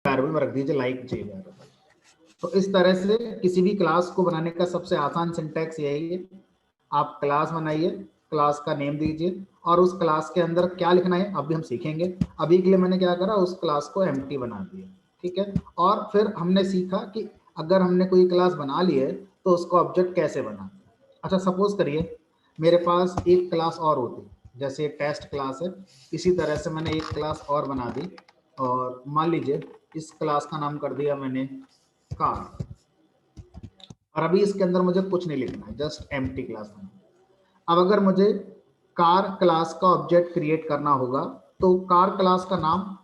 Variable में रख दीजिए लाइक जे वेरिएबल। तो इस तरह से किसी भी क्लास को बनाने का सबसे आसान सिंटैक्स यही है, आप क्लास बनाइए, क्लास का नेम दीजिए और उस क्लास के अंदर क्या लिखना है अभी हम सीखेंगे। अभी के लिए मैंने क्या करा, उस क्लास को एम्प्टी बना दिया, ठीक है। और फिर हमने सीखा कि अगर हमने कोई क्लास बना ली है तो उसको ऑब्जेक्ट कैसे बनाते हैं। अच्छा, सपोज करिए मेरे पास एक क्लास और होती, जैसे टेस्ट क्लास है, इसी तरह से मैंने एक क्लास और बना दी और मान लीजिए इस क्लास का नाम कर दिया मैंने कार, और अभी इसके अंदर मुझे कुछ नहीं लिखना है, जस्ट एम्प्टी क्लास बना। अब अगर मुझे कार क्लास का ऑब्जेक्ट क्रिएट करना होगा तो कार क्लास का नाम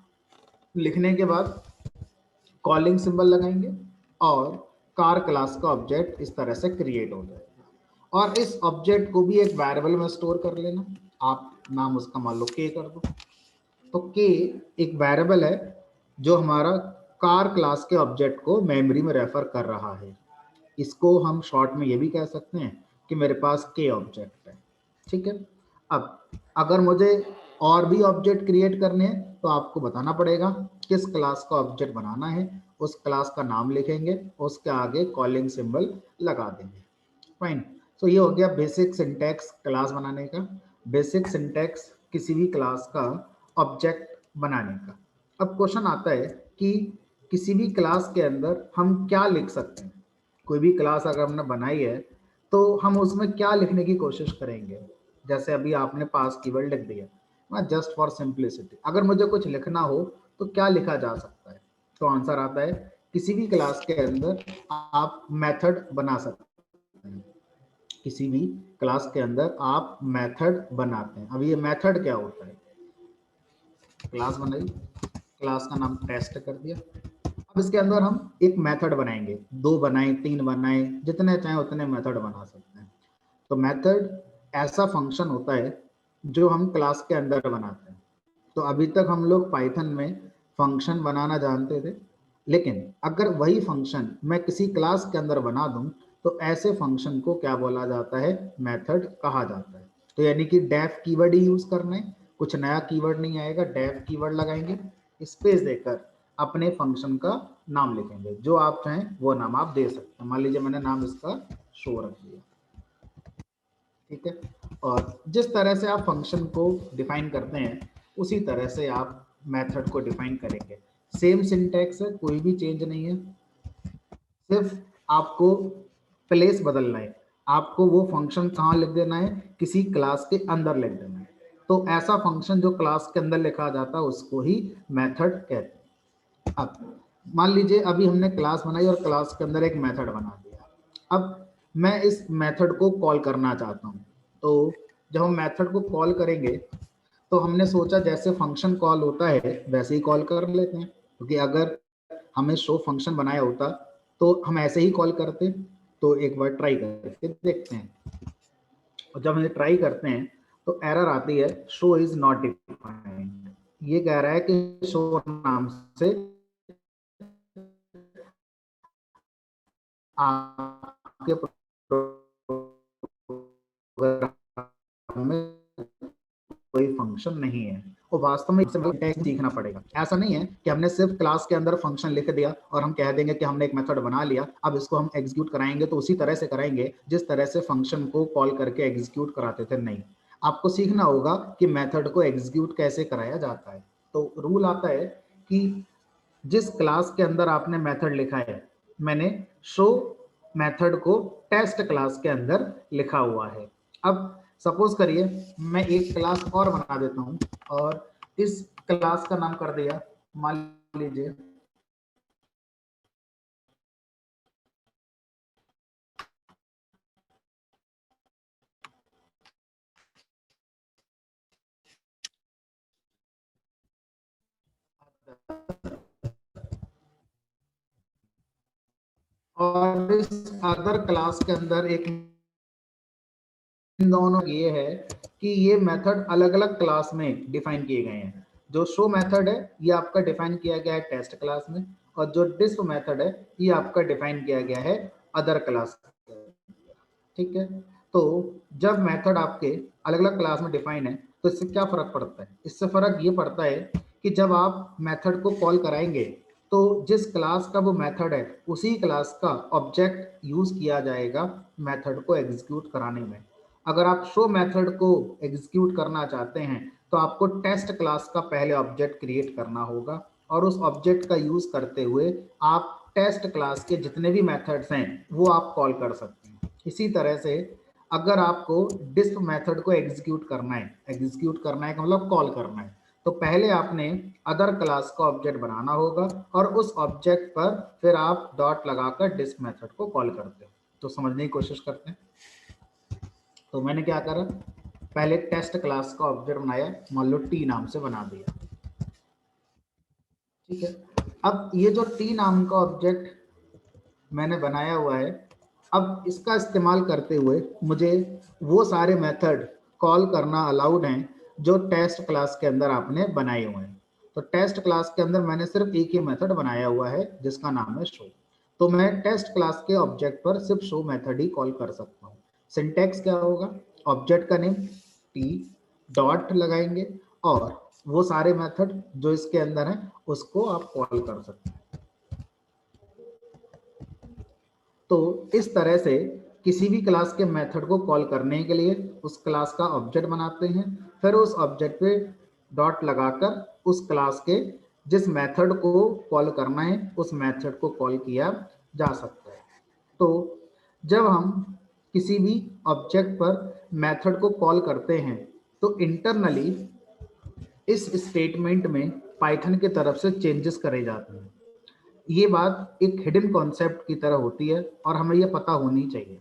लिखने के बाद कॉलिंग सिंबल लगाएंगे और कार क्लास का ऑब्जेक्ट इस तरह से क्रिएट हो जाएगा। और इस ऑब्जेक्ट को भी एक वेरिएबल में स्टोर कर लेना, आप नाम उसका मान लो के कर दो। तो के एक वेरिएबल है जो हमारा कार क्लास के ऑब्जेक्ट को मेमोरी में रेफर कर रहा है। इसको हम शॉर्ट में ये भी कह सकते हैं कि मेरे पास के ऑब्जेक्ट है, ठीक है। अब अगर मुझे और भी ऑब्जेक्ट क्रिएट करने हैं तो आपको बताना पड़ेगा किस क्लास का ऑब्जेक्ट बनाना है, उस क्लास का नाम लिखेंगे, उसके आगे कॉलिंग सिंबल लगा देंगे। फाइन। तो ये हो गया बेसिक सिंटैक्स क्लास बनाने का, बेसिक सिंटैक्स किसी भी क्लास का ऑब्जेक्ट बनाने का। अब क्वेश्चन आता है कि किसी भी क्लास के अंदर हम क्या लिख सकते हैं। कोई भी क्लास अगर हमने बनाई है तो हम उसमें क्या लिखने की कोशिश करेंगे। जैसे अभी आपने पास कीवर्ड लिख दिया ना, जस्ट फॉर सिंप्लिसिटी, अगर मुझे कुछ लिखना हो तो क्या लिखा जा सकता है। तो आंसर आता है किसी भी क्लास के अंदर आप मेथड बना सकते हैं, किसी भी क्लास के अंदर आप मेथड बनाते हैं। अब ये मेथड क्या होता है, क्लास बनाई, क्लास का नाम टेस्ट कर दिया, अब इसके अंदर हम एक मेथड बनाएंगे, 2 बनाए 3 बनाए, जितने चाहे उतने मेथड बना सकते हैं। तो मेथड ऐसा फंक्शन होता है जो हम क्लास के अंदर बनाते हैं। तो अभी तक हम लोग पाइथन में फंक्शन बनाना जानते थे, लेकिन अगर वही फंक्शन मैं किसी क्लास के अंदर बना दूं तो ऐसे फंक्शन को क्या बोला जाता है, मेथड कहा जाता है। तो यानी कि डेफ कीवर्ड ही यूज करना है, कुछ नया कीवर्ड नहीं आएगा, डेफ कीवर्ड लगाएंगे, स्पेस देकर अपने फंक्शन का नाम लिखेंगे, जो आप चाहें वो नाम आप दे सकते हैं। मान लीजिए मैंने नाम इसका शो रख दिया, ठीक है। और जिस तरह से आप फंक्शन को डिफाइन करते हैं उसी तरह से आप मेथड को डिफाइन करेंगे। सेम सिंटैक्स है, कोई भी चेंज नहीं है, सिर्फ आपको प्लेस बदलना है, आपको वो फंक्शन कहाँ लिख देना है, किसी क्लास के अंदर लिख देना है। तो ऐसा फंक्शन जो क्लास के अंदर लिखा जाता है उसको ही मेथड कहते हैं। अब मान लीजिए अभी हमने क्लास बनाई और क्लास के अंदर एक मेथड बना दिया, अब मैं इस मेथड को कॉल करना चाहता हूँ। तो जब हम मेथड को कॉल करेंगे तो हमने सोचा जैसे फंक्शन कॉल होता है वैसे ही कॉल कर लेते हैं, क्योंकि अगर हमें शो फंक्शन बनाया होता तो हम ऐसे ही कॉल करते। तो एक बार ट्राई करके देखते हैं, और जब हम ट्राई करते हैं तो एरर आती है, शो इज नॉट डिफाइंड। ये कह रहा है कि शो नाम से आपके प्रोग्राम में कोई फंक्शन नहीं है। और वास्तव में सिंटैक्स सीखना पड़ेगा। ऐसा नहीं है कि हमने सिर्फ क्लास के अंदर फंक्शन लिख दिया और हम कह देंगे कि हमने एक मेथड बना लिया, अब इसको हम एग्जीक्यूट कराएंगे तो उसी तरह से कराएंगे जिस तरह से फंक्शन को कॉल करके एग्जीक्यूट कराते थे। नहीं, आपको सीखना होगा कि मेथड को एग्जीक्यूट कैसे कराया जाता है। तो रूल आता है कि जिस क्लास के अंदर आपने मेथड लिखा है, मैंने शो मेथड को टेस्ट क्लास के अंदर लिखा हुआ है। अब सपोज करिए मैं एक क्लास और बना देता हूं और इस क्लास का नाम कर दिया, मान लीजिए और इस अदर क्लास के अंदर एक, इन दोनों ये है कि ये मेथड अलग अलग क्लास में डिफाइन किए गए हैं। जो शो मेथड है ये आपका डिफाइन किया गया है टेस्ट क्लास में, और जो डिस्प मेथड है ये आपका डिफाइन किया गया है अदर क्लास, ठीक है। तो जब मेथड आपके अलग अलग क्लास में डिफाइन है तो इससे क्या फर्क पड़ता है, इससे फर्क ये पड़ता है कि जब आप मेथड को कॉल कराएंगे तो जिस क्लास का वो मेथड है उसी क्लास का ऑब्जेक्ट यूज किया जाएगा मेथड को एग्जीक्यूट कराने में। अगर आप शो मेथड को एग्जीक्यूट करना चाहते हैं तो आपको टेस्ट क्लास का पहले ऑब्जेक्ट क्रिएट करना होगा और उस ऑब्जेक्ट का यूज करते हुए आप टेस्ट क्लास के जितने भी मेथड्स हैं वो आप कॉल कर सकते हैं। इसी तरह से अगर आपको डिस्प मेथड को एग्जीक्यूट करना है का मतलब कॉल करना है, तो पहले आपने अदर क्लास का ऑब्जेक्ट बनाना होगा और उस ऑब्जेक्ट पर फिर आप डॉट लगाकर डिस्प मेथड को कॉल करते हो। तो समझने की कोशिश करते हैं। तो मैंने क्या करा, पहले टेस्ट क्लास का ऑब्जेक्ट बनाया, मान लो टी नाम से बना दिया, ठीक है। अब ये जो टी नाम का ऑब्जेक्ट मैंने बनाया हुआ है, अब इसका इस्तेमाल करते हुए मुझे वो सारे मेथड कॉल करना अलाउड हैं जो टेस्ट क्लास के अंदर आपने बनाए हुए हैं। तो टेस्ट क्लास के अंदर मैंने सिर्फ एक ही मेथड बनाया हुआ है जिसका नाम है शो। तो मैं टेस्ट क्लास के ऑब्जेक्ट पर सिर्फ शो मेथड ही कॉल कर सकता हूँ। सिंटैक्स क्या होगा, ऑब्जेक्ट का नेम टी डॉट लगाएंगे और वो सारे मेथड जो इसके अंदर हैं उसको आप कॉल कर सकते हैं। तो इस तरह से किसी भी क्लास के मेथड को कॉल करने के लिए उस क्लास का ऑब्जेक्ट बनाते हैं, फिर उस ऑब्जेक्ट पे डॉट लगाकर उस क्लास के जिस मेथड को कॉल करना है उस मेथड को कॉल किया जा सकता है। तो जब हम किसी भी ऑब्जेक्ट पर मेथड को कॉल करते हैं तो इंटरनली इस स्टेटमेंट में पाइथन की तरफ से चेंजेस करे जाते हैं। ये बात एक हिडन कॉन्सेप्ट की तरह होती है और हमें ये पता होनी चाहिए।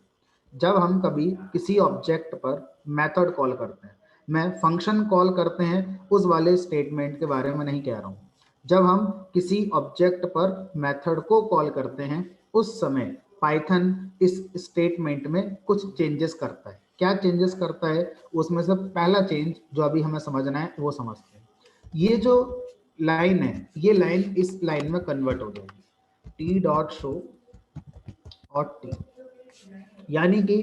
जब हम कभी किसी ऑब्जेक्ट पर मेथड कॉल करते हैं, मैं फंक्शन कॉल करते हैं उस वाले स्टेटमेंट के बारे में नहीं कह रहा हूँ। जब हम किसी ऑब्जेक्ट पर मेथड को कॉल करते हैं उस समय पाइथन इस स्टेटमेंट में कुछ चेंजेस करता है। क्या चेंजेस करता है, उसमें से पहला चेंज जो अभी हमें समझना है वो समझते हैं। ये जो लाइन है, ये लाइन इस लाइन में कन्वर्ट हो जाएगी, टी डॉट शो और टी, यानी कि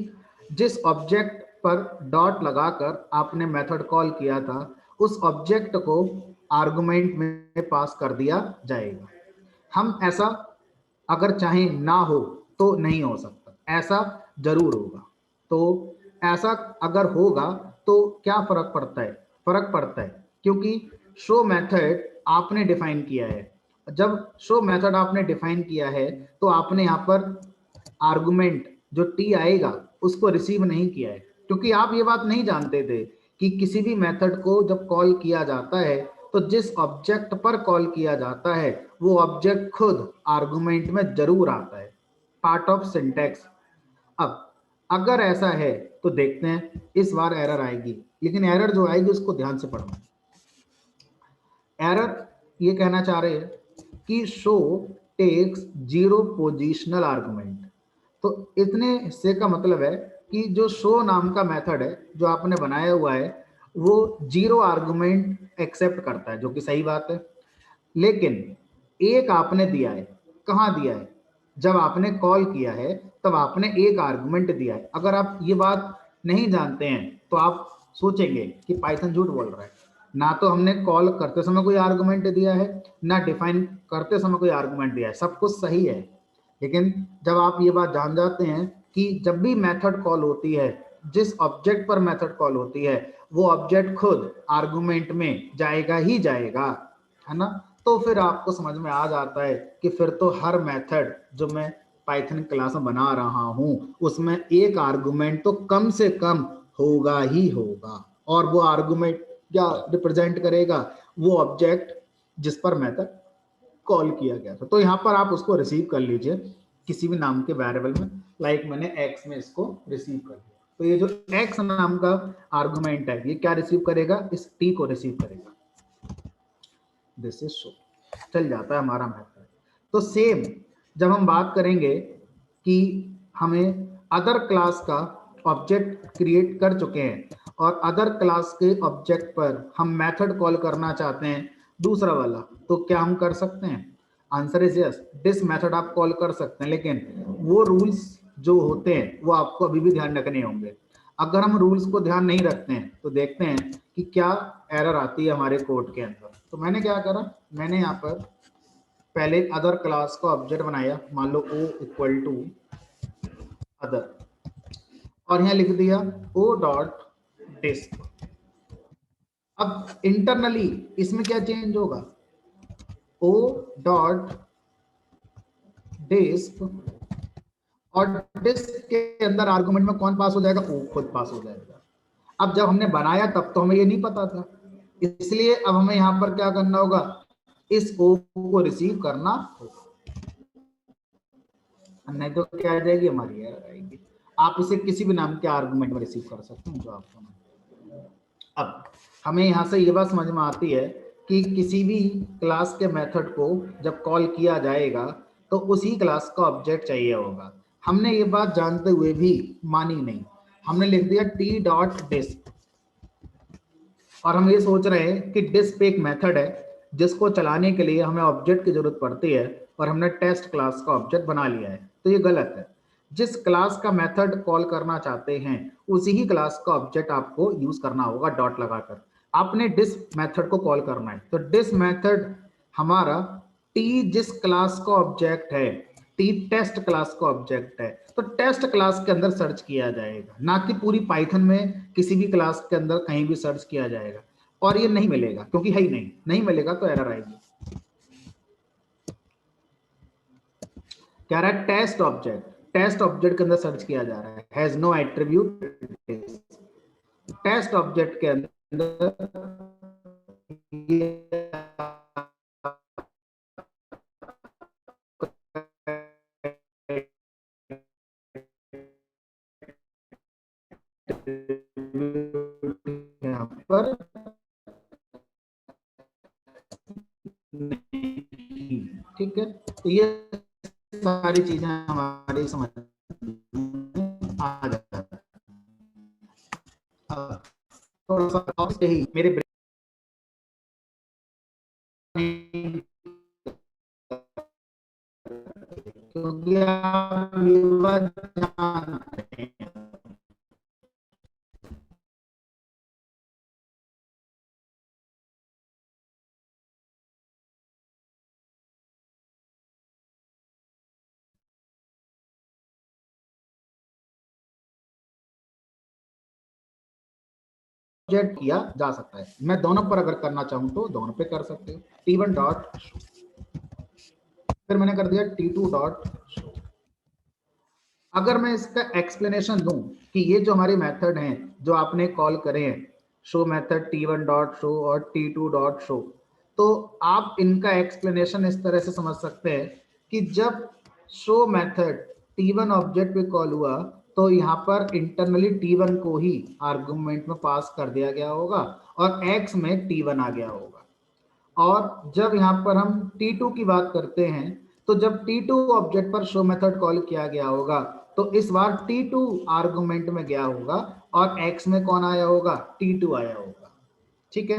जिस ऑब्जेक्ट पर डॉट लगाकर आपने मेथड कॉल किया था उस ऑब्जेक्ट को आर्गुमेंट में पास कर दिया जाएगा। हम ऐसा अगर चाहें ना हो तो नहीं हो सकता, ऐसा जरूर होगा। तो ऐसा अगर होगा तो क्या फर्क पड़ता है, फर्क पड़ता है क्योंकि शो मेथड आपने डिफाइन किया है। जब शो मेथड आपने डिफाइन किया है तो आपने यहाँ पर आर्गुमेंट जो टी आएगा उसको रिसीव नहीं किया है, क्योंकि आप ये बात नहीं जानते थे कि किसी भी मेथड को जब कॉल किया जाता है तो जिस ऑब्जेक्ट पर कॉल किया जाता है वो ऑब्जेक्ट खुद आर्गुमेंट में जरूर आता है, पार्ट ऑफ सिंटैक्स। अब अगर ऐसा है तो देखते हैं, इस बार एरर आएगी, लेकिन एरर जो आएगी उसको ध्यान से पढ़ना। एरर ये कहना चाह रहे हैं कि शो टेक्स 0 पोजिशनल आर्गुमेंट। तो इतने हिस्से का मतलब है कि जो शो नाम का मेथड है जो आपने बनाया हुआ है वो 0 आर्गुमेंट एक्सेप्ट करता है, जो कि सही बात है। लेकिन एक आपने दिया है, कहाँ दिया है, जब आपने कॉल किया है तब आपने एक आर्गुमेंट दिया है। अगर आप ये बात नहीं जानते हैं तो आप सोचेंगे कि पाइथन झूठ बोल रहा है, ना तो हमने कॉल करते समय कोई आर्गुमेंट दिया है ना डिफाइन करते समय कोई आर्गुमेंट दिया है, सब कुछ सही है। लेकिन जब आप ये बात जान जाते हैं कि जब भी मेथड कॉल होती है, जिस ऑब्जेक्ट पर मेथड कॉल होती है वो ऑब्जेक्ट खुद आर्गुमेंट में जाएगा ही जाएगा, है ना, तो फिर आपको समझ में आ जाता है कि फिर तो हर मेथड जो मैं पाइथन क्लास में बना रहा हूं उसमें एक आर्गुमेंट तो कम से कम होगा ही होगा, और वो आर्गुमेंट क्या रिप्रेजेंट करेगा, वो ऑब्जेक्ट जिस पर मेथड कॉल किया गया था। तो यहाँ पर आप उसको रिसीव कर लीजिए किसी भी नाम के वेरिएबल में, लाइक मैंने x में इसको रिसीव कर लिया। तो ये जो x नाम का आर्गुमेंट है ये क्या रिसीव करेगा, इस t को रिसीव करेगा, दिस इज शो, चल जाता है हमारा मेथड। तो सेम जब हम बात करेंगे कि हमें अदर क्लास का ऑब्जेक्ट क्रिएट कर चुके हैं और अदर क्लास के ऑब्जेक्ट पर हम मेथड कॉल करना चाहते हैं दूसरा वाला, तो क्या हम कर सकते हैं, answer is yes, this method आप कॉल कर सकते हैं। लेकिन वो रूल्स जो होते हैं वो आपको अभी भी ध्यान रखने होंगे। अगर हम रूल्स को ध्यान नहीं रखते हैं तो देखते हैं कि क्या एरर आती है हमारे कोड के अंदर। तो मैंने क्या करा, मैंने यहाँ पर पहले अदर क्लास का ऑब्जेक्ट बनाया, मान लो ओ इक्वल टू अदर, और यहाँ लिख दिया ओ डॉट डिस्क। अब इंटरनली इसमें क्या चेंज होगा, ओ डॉट डिस्क, और डिस्क के अंदर आर्गुमेंट में कौन पास हो जाएगा, ओ खुद पास हो जाएगा। अब जब हमने बनाया तब तो हमें ये नहीं पता था, इसलिए अब हमें यहाँ पर क्या करना होगा, इस ओ को रिसीव करना होगा, नहीं तो क्या आ जाएगी, हमारी एरर आएगी। आप इसे किसी भी नाम के आर्गुमेंट में रिसीव कर सकते हैं जो आपको। अब हमें यहाँ से ये बात समझ में आती है कि किसी भी क्लास के मेथड को जब कॉल किया जाएगा तो उसी क्लास का ऑब्जेक्ट चाहिए होगा। हमने ये बात जानते हुए भी मानी नहीं, हमने लिख दिया टी डॉट डिस्क, और हम ये सोच रहे हैं कि डिस्क एक मेथड है जिसको चलाने के लिए हमें ऑब्जेक्ट की जरूरत पड़ती है, और हमने टेस्ट क्लास का ऑब्जेक्ट बना लिया है। तो ये गलत है। जिस क्लास का मेथड कॉल करना चाहते हैं उसी ही क्लास का ऑब्जेक्ट आपको यूज करना होगा डॉट लगाकर। आपने डिस्क मेथड को कॉल करना है तो डिस्क मेथड हमारा टी जिस क्लास का ऑब्जेक्ट है, टी टेस्ट क्लास का ऑब्जेक्ट है, तो टेस्ट क्लास के अंदर सर्च किया जाएगा, ना कि पूरी पाइथन में किसी भी क्लास के अंदर कहीं भी सर्च किया जाएगा। और ये नहीं मिलेगा क्योंकि है ही नहीं मिलेगा तो एरर आएगी। क्या रहा है, टेस्ट ऑब्जेक्ट, टेस्ट ऑब्जेक्ट के अंदर सर्च किया जा रहा है, has no attribute. Test object के अंदर यहाँ पर ठीक है, तो ये सारी चीजें हमारी समझ आ जाता है। थोड़ा सा ही मेरे क्योंकि आप ये बात जानते हैं, ऑब्जेक्ट किया जा सकता है। मैं दोनों पर अगर करना चाहूं तो दोनों पे कर सकते हो। t1 डॉट, फिर मैंने कर दिया t2 डॉट। अगर मैं इसका एक्सप्लेनेशन दूं कि ये जो हमारे मेथड हैं जो आपने कॉल करे हैं, show method t1 dot show और t2 डॉट शो, तो आप इनका एक्सप्लेनेशन इस तरह से समझ सकते हैं कि जब शो मेथड t1 ऑब्जेक्ट पे कॉल हुआ तो यहाँ पर इंटरनली t1 को ही आर्गुमेंट में पास कर दिया गया होगा और x में t1 आ गया होगा। और जब यहाँ पर हम t2 की बात करते हैं तो जब t2 ऑब्जेक्ट पर शो मेथड कॉल किया गया होगा तो इस बार t2 आर्गुमेंट में गया होगा और x में कौन आया होगा, t2 आया होगा। ठीक है,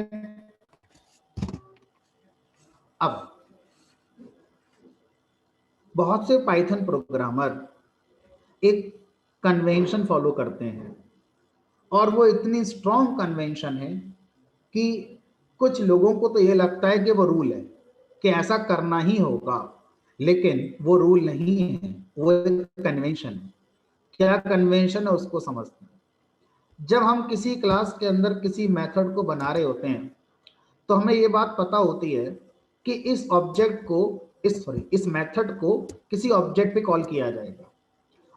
अब बहुत से पाइथन प्रोग्रामर एक कन्वेंशन फॉलो करते हैं और वो इतनी स्ट्रॉन्ग कन्वेंशन है कि कुछ लोगों को तो ये लगता है कि वो रूल है कि ऐसा करना ही होगा, लेकिन वो रूल नहीं है, वो एक कन्वेंशन है। क्या कन्वेंशन है उसको समझते हैं। जब हम किसी क्लास के अंदर किसी मेथड को बना रहे होते हैं तो हमें ये बात पता होती है कि इस ऑब्जेक्ट को इस मेथड को किसी ऑब्जेक्ट पे कॉल किया जाएगा,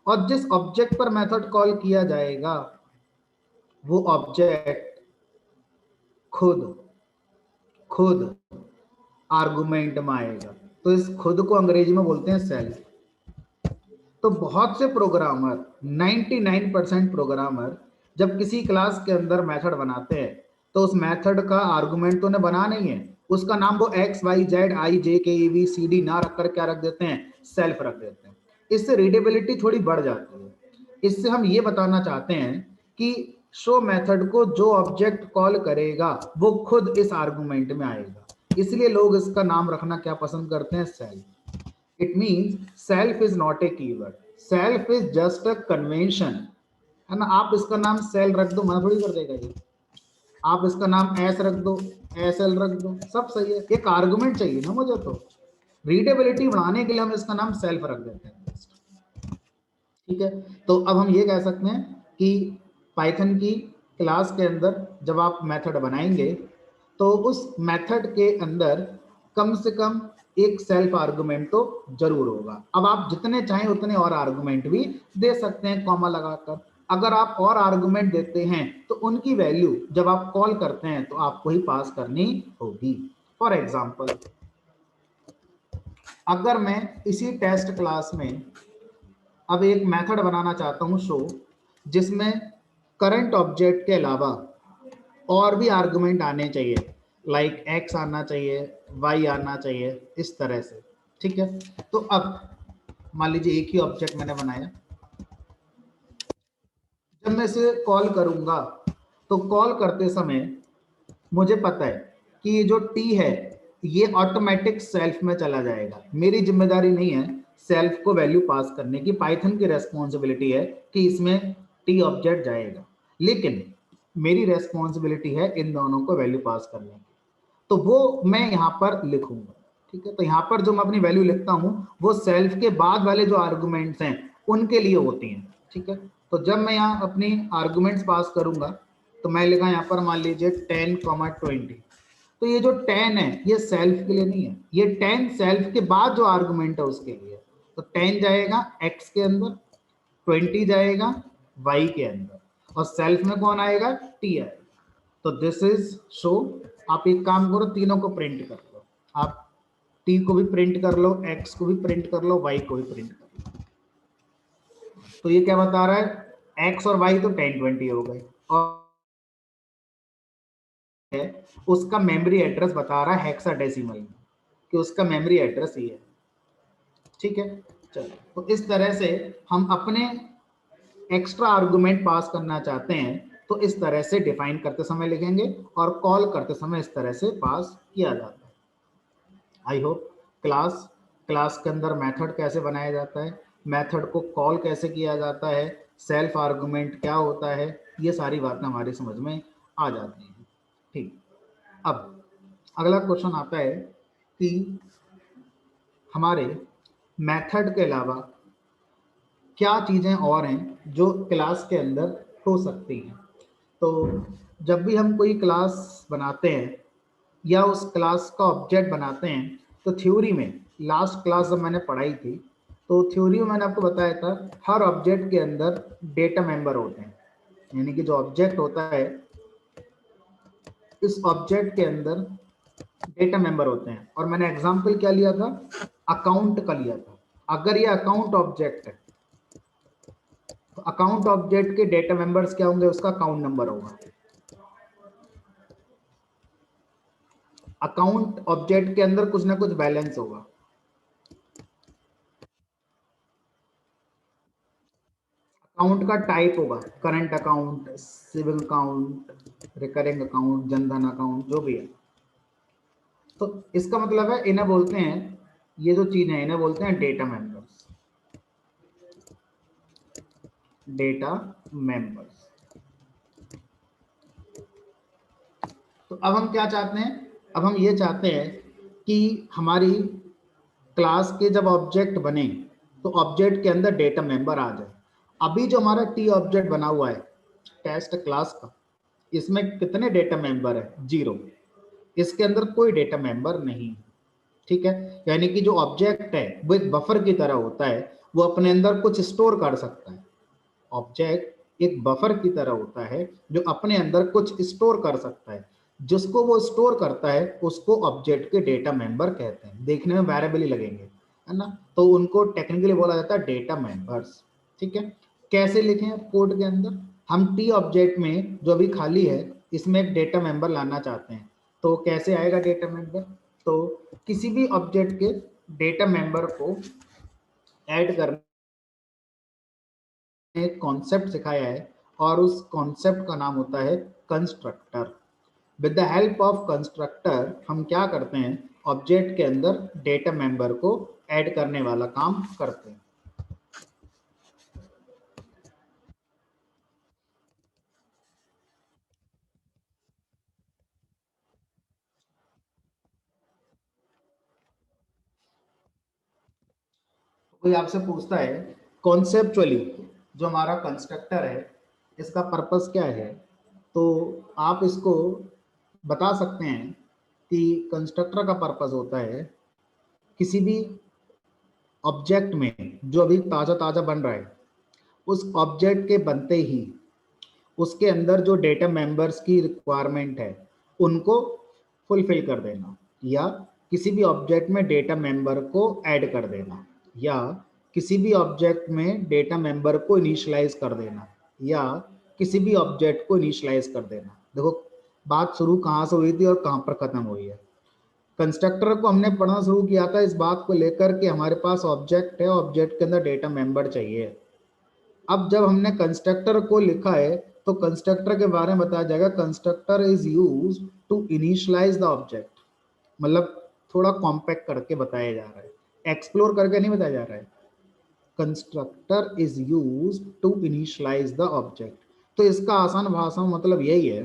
और जिस ऑब्जेक्ट पर मेथड कॉल किया जाएगा वो ऑब्जेक्ट खुद आर्गुमेंट में आएगा। तो इस खुद को अंग्रेजी में बोलते हैं सेल्फ। तो बहुत से प्रोग्रामर 99% प्रोग्रामर जब किसी क्लास के अंदर मेथड बनाते हैं तो उस मेथड का आर्गुमेंट तो उन्हें बना नहीं है, उसका नाम वो एक्स वाई जेड आई जे के ई वी सी डी ना रखकर क्या रख देते हैं, सेल्फ रख देते हैं। इससे रीडेबिलिटी थोड़ी बढ़ जाती है। इससे हम ये बताना चाहते हैं कि शो मेथड को जो ऑब्जेक्ट कॉल करेगा वो खुद इस आर्गुमेंट में आएगा, इसलिए लोग इसका नाम रखना क्या पसंद करते हैं, self. It means self is not a keyword, self is just a convention, है ना। आप इसका नाम सेल रख दो, मना थोड़ी कर देगा ये। आप इसका नाम एस रख दो, एस एल रख दो, सब सही है, एक आर्गुमेंट चाहिए ना मुझे। तो रीडेबिलिटी बढ़ाने के लिए हम इसका नाम सेल्फ रख देते हैं। ठीक है, तो अब हम ये कह सकते हैं कि पाइथन की क्लास के अंदर जब आप मेथड बनाएंगे तो उस मेथड के अंदर कम से कम एक सेल्फ आर्गुमेंट तो जरूर होगा। अब आप जितने चाहें उतने और आर्गुमेंट भी दे सकते हैं कॉमा लगाकर। अगर आप और आर्गुमेंट देते हैं तो उनकी वैल्यू जब आप कॉल करते हैं तो आपको ही पास करनी होगी। फॉर एग्जाम्पल, अगर मैं इसी टेस्ट क्लास में अब एक मेथड बनाना चाहता हूं शो, जिसमें करंट ऑब्जेक्ट के अलावा और भी आर्गुमेंट आने चाहिए, लाइक एक्स आना चाहिए, वाई आना चाहिए, इस तरह से। ठीक है, तो अब मान लीजिए एक ही ऑब्जेक्ट मैंने बनाया, जब मैं इसे कॉल करूंगा तो कॉल करते समय मुझे पता है कि ये जो टी है ये ऑटोमेटिक सेल्फ में चला जाएगा। मेरी जिम्मेदारी नहीं है सेल्फ को वैल्यू पास करने की, पाइथन की रेस्पॉन्सिबिलिटी है कि इसमें टी ऑब्जेक्ट जाएगा, लेकिन मेरी रेस्पॉन्सिबिलिटी है इन दोनों को वैल्यू पास करने की। तो वो मैं यहाँ पर लिखूंगा। ठीक है, तो यहाँ पर जो मैं अपनी वैल्यू लिखता हूँ वो सेल्फ के बाद वाले जो आर्गुमेंट्स हैं उनके लिए होती हैं। ठीक है, तो जब मैं यहाँ अपनी आर्गुमेंट्स पास करूंगा तो मैं लिखा यहाँ पर मान लीजिए 10,20। तो ये जो 10 है ये सेल्फ के लिए नहीं है, ये 10 सेल्फ के बाद जो आर्गुमेंट है उसके लिए। तो 10 जाएगा x के अंदर, 20 जाएगा y के अंदर, और सेल्फ में कौन आएगा, t आएगा। तो दिस इज शो। आप एक काम करो, तीनों को प्रिंट कर लो। आप t को भी प्रिंट कर लो, x को भी प्रिंट कर लो, y को भी प्रिंट कर लो। तो ये क्या बता रहा है, x और y तो 1020 हो गए, और उसका मेमोरी एड्रेस बता रहा है हेक्साडेसिमल में कि उसका मेमोरी एड्रेस ये है। ठीक है, चलो, तो इस तरह से हम अपने एक्स्ट्रा आर्गुमेंट पास करना चाहते हैं तो इस तरह से डिफाइन करते समय लिखेंगे, और कॉल करते समय इस तरह से पास किया जाता है। आई होप क्लास क्लास के अंदर मेथड कैसे बनाया जाता है, मेथड को कॉल कैसे किया जाता है, सेल्फ आर्गुमेंट क्या होता है, ये सारी बातें हमारी समझ में आ जाती हैं। ठीक, अब अगला क्वेश्चन आता है कि हमारे मेथड के अलावा क्या चीज़ें और हैं जो क्लास के अंदर हो सकती हैं। तो जब भी हम कोई क्लास बनाते हैं या उस क्लास का ऑब्जेक्ट बनाते हैं तो थ्योरी में, लास्ट क्लास जब मैंने पढ़ाई थी तो थ्योरी में मैंने आपको बताया था हर ऑब्जेक्ट के अंदर डेटा मेंबर होते हैं। यानी कि जो ऑब्जेक्ट होता है इस ऑब्जेक्ट के अंदर डेटा मेंबर होते हैं, और मैंने एग्जांपल क्या लिया था, अकाउंट का लिया था। अगर ये अकाउंट ऑब्जेक्ट है तो अकाउंट ऑब्जेक्ट के डेटा मेंबर्स क्या होंगे, उसका अकाउंट नंबर होगा। अकाउंट ऑब्जेक्ट के अंदर कुछ ना कुछ बैलेंस होगा। अकाउंट का टाइप होगा, current account, saving account, recurring account, Jan Dhan account, जो भी है। तो इसका मतलब है इन्हें बोलते हैं, ये जो चीज है इन्हें बोलते हैं डेटा मेंबर्स। Data members. तो अब हम क्या चाहते हैं, अब हम ये चाहते हैं कि हमारी क्लास के जब ऑब्जेक्ट बने तो ऑब्जेक्ट के अंदर डेटा मेंबर आ जाए। अभी जो हमारा टी ऑब्जेक्ट बना हुआ है टेस्ट क्लास का, इसमें कितने डेटा मेंबर है, 0। इसके अंदर कोई डेटा मेंबर नहीं। ठीक है, यानी कि जो ऑब्जेक्ट है वो एक बफर की तरह होता है, वो अपने अंदर कुछ स्टोर कर सकता है। ऑब्जेक्ट एक बफर की तरह होता है जो अपने अंदर कुछ स्टोर कर सकता है। जिसको वो स्टोर करता है उसको ऑब्जेक्ट के डेटा मेंबर कहते हैं। देखने में वेरिएबल ही लगेंगे, है ना, तो उनको टेक्निकली बोला जाता है डेटा मेंबर्स। ठीक है, कैसे लिखें कोड के अंदर, हम टी ऑब्जेक्ट में जो अभी खाली है इसमें एक डेटा मेंबर लाना चाहते हैं, तो कैसे आएगा डेटा मेंबर, तो किसी भी ऑब्जेक्ट के डेटा मेंबर को ऐड करने एक कॉन्सेप्ट सिखाया है, और उस कॉन्सेप्ट का नाम होता है constructor. With the help of constructor हम क्या करते हैं, ऑब्जेक्ट के अंदर डेटा मेंबर को ऐड करने वाला काम करते हैं। कोई आपसे पूछता है कॉन्सेप्चुअली जो हमारा कंस्ट्रक्टर है इसका पर्पस क्या है, तो आप इसको बता सकते हैं कि कंस्ट्रक्टर का पर्पस होता है किसी भी ऑब्जेक्ट में जो अभी ताज़ा ताज़ा बन रहा है उस ऑब्जेक्ट के बनते ही उसके अंदर जो डेटा मेंबर्स की रिक्वायरमेंट है उनको फुलफिल कर देना, या किसी भी ऑब्जेक्ट में डेटा मेंबर को ऐड कर देना, या किसी भी ऑब्जेक्ट में डेटा मेंबर को इनिशियलाइज कर देना, या किसी भी ऑब्जेक्ट को इनिशियलाइज कर देना। देखो बात शुरू कहाँ से हुई थी और कहाँ पर खत्म हुई है। कंस्ट्रक्टर को हमने पढ़ना शुरू किया था इस बात को लेकर कि हमारे पास ऑब्जेक्ट है, ऑब्जेक्ट के अंदर डेटा मेंबर चाहिए। अब जब हमने कंस्ट्रक्टर को लिखा है तो कंस्ट्रक्टर के बारे में बताया जाएगा, constructor is use to initialise the object, मतलब थोड़ा कॉम्पैक्ट करके बताया जा रहा है, एक्सप्लोर करके नहीं बताया जा रहा है। Constructor is use to initialise the object. तो इसका आसान भाषा में मतलब यही है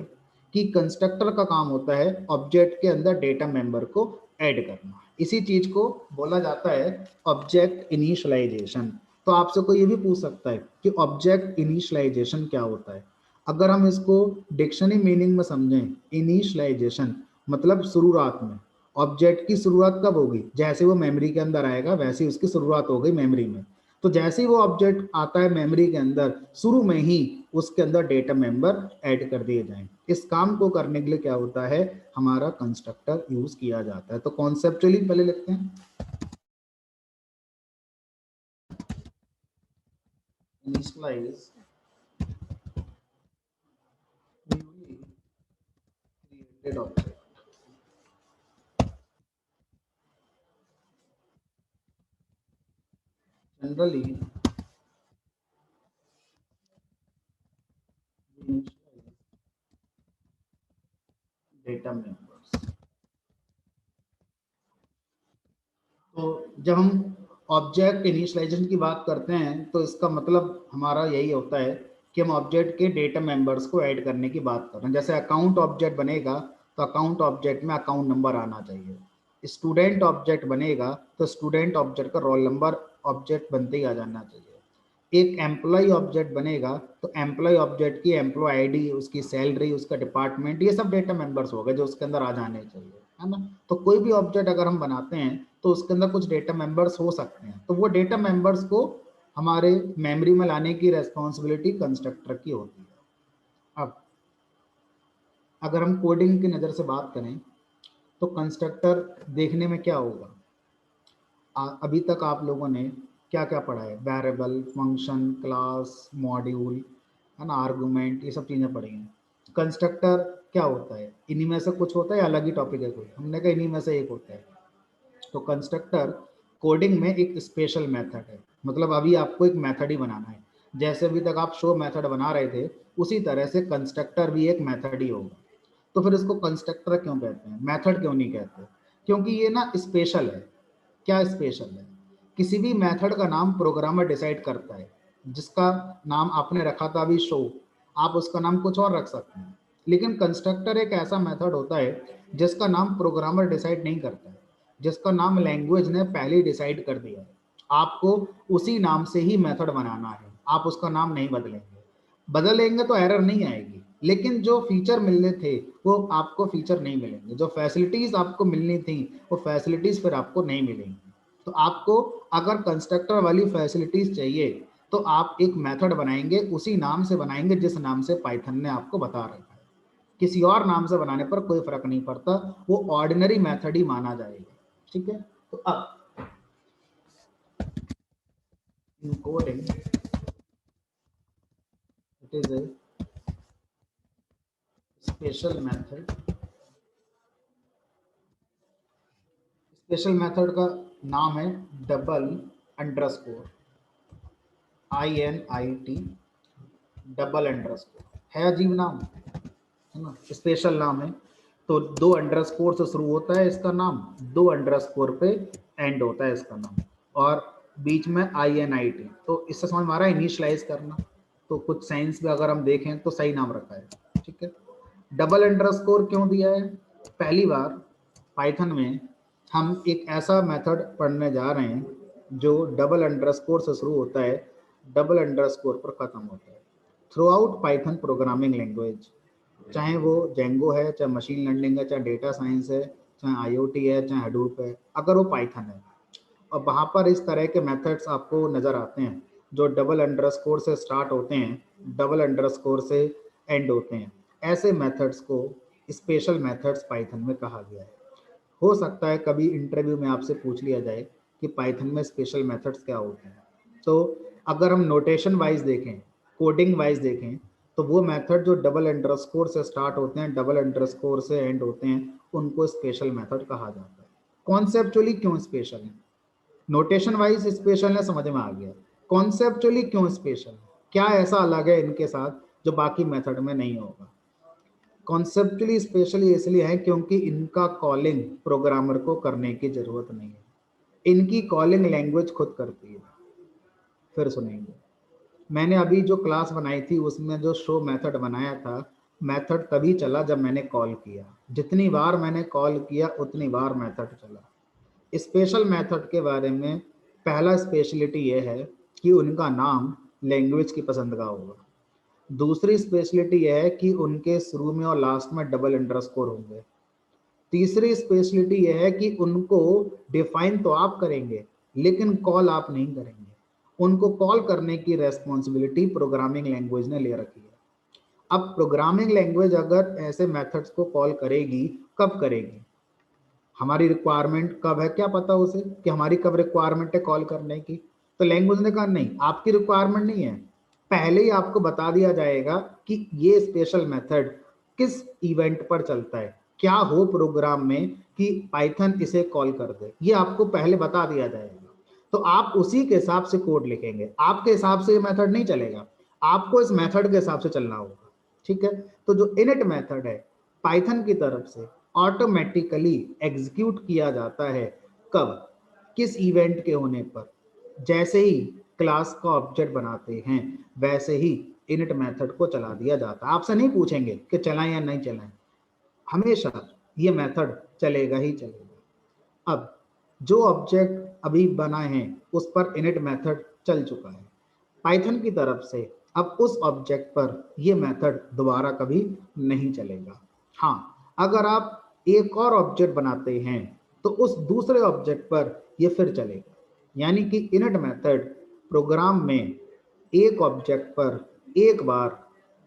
कि कंस्ट्रक्टर का काम होता है ऑब्जेक्ट के अंदर डेटा मेंबर को ऐड करना। इसी चीज को बोला जाता है ऑब्जेक्ट इनिशियलाइजेशन। तो आपसे कोई ये भी पूछ सकता है कि ऑब्जेक्ट इनिशियलाइजेशन क्या होता है। अगर हम इसको डिक्शनरी मीनिंग में समझें, इनिशियलाइजेशन मतलब शुरुआत में। ऑब्जेक्ट की शुरुआत कब होगी? जैसे वो मेमोरी के अंदर आएगा वैसे ही उसकी शुरुआत हो गई मेमोरी में। तो जैसे ही वो ऑब्जेक्ट आता है मेमोरी के अंदर, शुरू में ही उसके अंदर डेटा मेंबर ऐड कर दिए जाएं। इस काम को करने के लिए क्या होता है, हमारा कंस्ट्रक्टर यूज किया जाता है। तो कॉन्सेप्चुअली पहले लिखते हैं, initialise newly created object. Generally data members. तो जब हम ऑब्जेक्ट इनिशियलाइजेशन की बात करते हैं तो इसका मतलब हमारा यही होता है कि हम ऑब्जेक्ट के डेटा मेंबर्स को ऐड करने की बात कर रहे हैं। जैसे अकाउंट ऑब्जेक्ट बनेगा तो अकाउंट ऑब्जेक्ट में अकाउंट नंबर आना चाहिए। स्टूडेंट ऑब्जेक्ट बनेगा तो स्टूडेंट ऑब्जेक्ट का रोल नंबर ऑब्जेक्ट बनते ही आ जाना चाहिए। एक एम्प्लॉय ऑब्जेक्ट बनेगा तो एम्प्लॉय ऑब्जेक्ट की एम्प्लॉय आईडी, उसकी सैलरी, उसका डिपार्टमेंट, ये सब डेटा मेंबर्स हो गए जो उसके अंदर आ जाने चाहिए, है ना। तो कोई भी ऑब्जेक्ट अगर हम बनाते हैं तो उसके अंदर कुछ डेटा मेंबर्स हो सकते हैं, तो वो डेटा मेंबर्स को हमारे मेमोरी में लाने की रेस्पॉन्सिबिलिटी कंस्ट्रक्टर की होती है। अब अगर हम कोडिंग की नज़र से बात करें तो कंस्ट्रक्टर देखने में क्या होगा। अभी तक आप लोगों ने क्या क्या पढ़ा है, वेरिएबल, फंक्शन, क्लास, मॉड्यूल, है ना, आर्गुमेंट, ये सब चीज़ें पढ़ी हैं। कंस्ट्रक्टर क्या होता है, इन्हीं में से कुछ होता है या अलग ही टॉपिक है कोई? हमने कहा इन्हीं में से एक होता है। तो कंस्ट्रक्टर कोडिंग में एक स्पेशल मेथड है, मतलब अभी आपको एक मेथड ही बनाना है। जैसे अभी तक आप शो मेथड बना रहे थे उसी तरह से कंस्ट्रक्टर भी एक मेथड ही होगा। तो फिर इसको कंस्ट्रक्टर क्यों कहते हैं, मेथड क्यों नहीं कहते? क्योंकि ये ना स्पेशल है। क्या स्पेशल है? किसी भी मेथड का नाम प्रोग्रामर डिसाइड करता है। जिसका नाम आपने रखा था अभी शो, आप उसका नाम कुछ और रख सकते हैं। लेकिन कंस्ट्रक्टर एक ऐसा मेथड होता है जिसका नाम प्रोग्रामर डिसाइड नहीं करता है, जिसका नाम लैंग्वेज ने पहले ही डिसाइड कर दिया है। आपको उसी नाम से ही मेथड बनाना है, आप उसका नाम नहीं बदलेंगे। बदलेंगे तो एरर नहीं आएगी, लेकिन जो फीचर मिलने थे वो आपको फीचर नहीं मिलेंगे, जो फैसिलिटीज आपको मिलनी थी वो फैसिलिटीज फिर आपको नहीं मिलेंगी। तो आपको अगर कंस्ट्रक्टर वाली फैसिलिटीज चाहिए तो आप एक मेथड बनाएंगे, उसी नाम से बनाएंगे जिस नाम से पाइथन ने आपको बता रखा है। किसी और नाम से बनाने पर कोई फर्क नहीं पड़ता, वो ऑर्डिनरी मेथड ही माना जाएगा। ठीक है। तो अब इन coding it is a special method. Special method का नाम है double underscore, INIT, double underscore. है अजीब नाम, है ना, स्पेशल नाम है। तो दो अंडरस्कोर से शुरू होता है इसका नाम, दो अंडरस्कोर पे एंड होता है इसका नाम, और बीच में INIT। तो इससे समझ में आ रहा है इनिशियलाइज करना। तो कुछ साइंस में अगर हम देखें तो सही नाम रखा है। ठीक है। डबल अंडरस्कोर क्यों दिया है? पहली बार पाइथन में हम एक ऐसा मेथड पढ़ने जा रहे हैं जो डबल अंडरस्कोर से शुरू होता है, डबल अंडरस्कोर पर खत्म होता है। Through out Python programming language, चाहे वो जेंगो है, चाहे मशीन लर्निंग है, चाहे डेटा साइंस है, चाहे आईओटी है, चाहे हडूप है, अगर वो पाइथन है और वहाँ पर इस तरह के मेथड्स आपको नज़र आते हैं जो डबल अंडरस्कोर से स्टार्ट होते हैं, डबल अंडरस्कोर से एंड होते हैं, ऐसे मेथड्स को स्पेशल मेथड्स पाइथन में कहा गया है। हो सकता है कभी इंटरव्यू में आपसे पूछ लिया जाए कि पाइथन में स्पेशल मेथड्स क्या होते हैं। तो अगर हम नोटेशन वाइज देखें, कोडिंग वाइज देखें, तो वो मेथड जो डबल अंडरस्कोर से स्टार्ट होते हैं, डबल अंडरस्कोर से एंड होते हैं, उनको स्पेशल मेथड कहा जाता है। कॉन्सेप्चुअली क्यों स्पेशल है? नोटेशन वाइज स्पेशल है, समझ में आ गया। कॉन्सेप्चुअली क्यों स्पेशल है? क्या ऐसा अलग है इनके साथ जो बाकी मेथड में नहीं होगा? कॉन्सेप्चुअली स्पेशली इसलिए है क्योंकि इनका कॉलिंग प्रोग्रामर को करने की जरूरत नहीं है, इनकी कॉलिंग लैंग्वेज खुद करती है। फिर सुनेंगे, मैंने अभी जो क्लास बनाई थी उसमें जो शो मेथड बनाया था, मेथड तभी चला जब मैंने कॉल किया। जितनी बार मैंने कॉल किया उतनी बार मेथड चला। स्पेशल मेथड के बारे में पहला स्पेशलिटी ये है कि उनका नाम लैंग्वेज की पसंद का होगा। दूसरी स्पेशलिटी यह है कि उनके शुरू में और लास्ट में डबल अंडरस्कोर होंगे। तीसरी स्पेशलिटी यह है कि उनको डिफाइन तो आप करेंगे लेकिन कॉल आप नहीं करेंगे, उनको कॉल करने की रेस्पॉन्सिबिलिटी प्रोग्रामिंग लैंग्वेज ने ले रखी है। अब प्रोग्रामिंग लैंग्वेज अगर ऐसे मेथड्स को कॉल करेगी, कब करेगी? हमारी रिक्वायरमेंट कब है, क्या पता उसे कि हमारी कब रिक्वायरमेंट है कॉल करने की? तो लैंग्वेज ने कहा नहीं, आपकी रिक्वायरमेंट नहीं है, पहले ही आपको बता दिया जाएगा कि ये स्पेशल मेथड किस इवेंट पर चलता है, क्या हो प्रोग्राम में कि पाइथन इसे कॉल कर दे, ये आपको पहले बता दिया जाएगा। तो आप उसी के हिसाब से कोड लिखेंगे, आपके हिसाब से ये मेथड नहीं चलेगा, आपको इस मेथड के हिसाब से चलना होगा। ठीक है, तो जो इनिट मेथड है पाइथन की तरफ से ऑटोमेटिकली एग्जीक्यूट किया जाता है, कब? किस इवेंट के होने पर? जैसे ही क्लास का ऑब्जेक्ट बनाते हैं वैसे ही इनिट मेथड को चला दिया जाता है। आपसे नहीं पूछेंगे कि चलाएं या नहीं चलाएं, हमेशा ये मेथड चलेगा ही चलेगा। अब जो ऑब्जेक्ट अभी बना है उस पर इनिट मेथड चल चुका है पाइथन की तरफ से, अब उस ऑब्जेक्ट पर ये मेथड दोबारा कभी नहीं चलेगा। हाँ, अगर आप एक और ऑब्जेक्ट बनाते हैं तो उस दूसरे ऑब्जेक्ट पर ये फिर चलेगा। यानी कि इनिट मेथड प्रोग्राम में एक ऑब्जेक्ट पर एक बार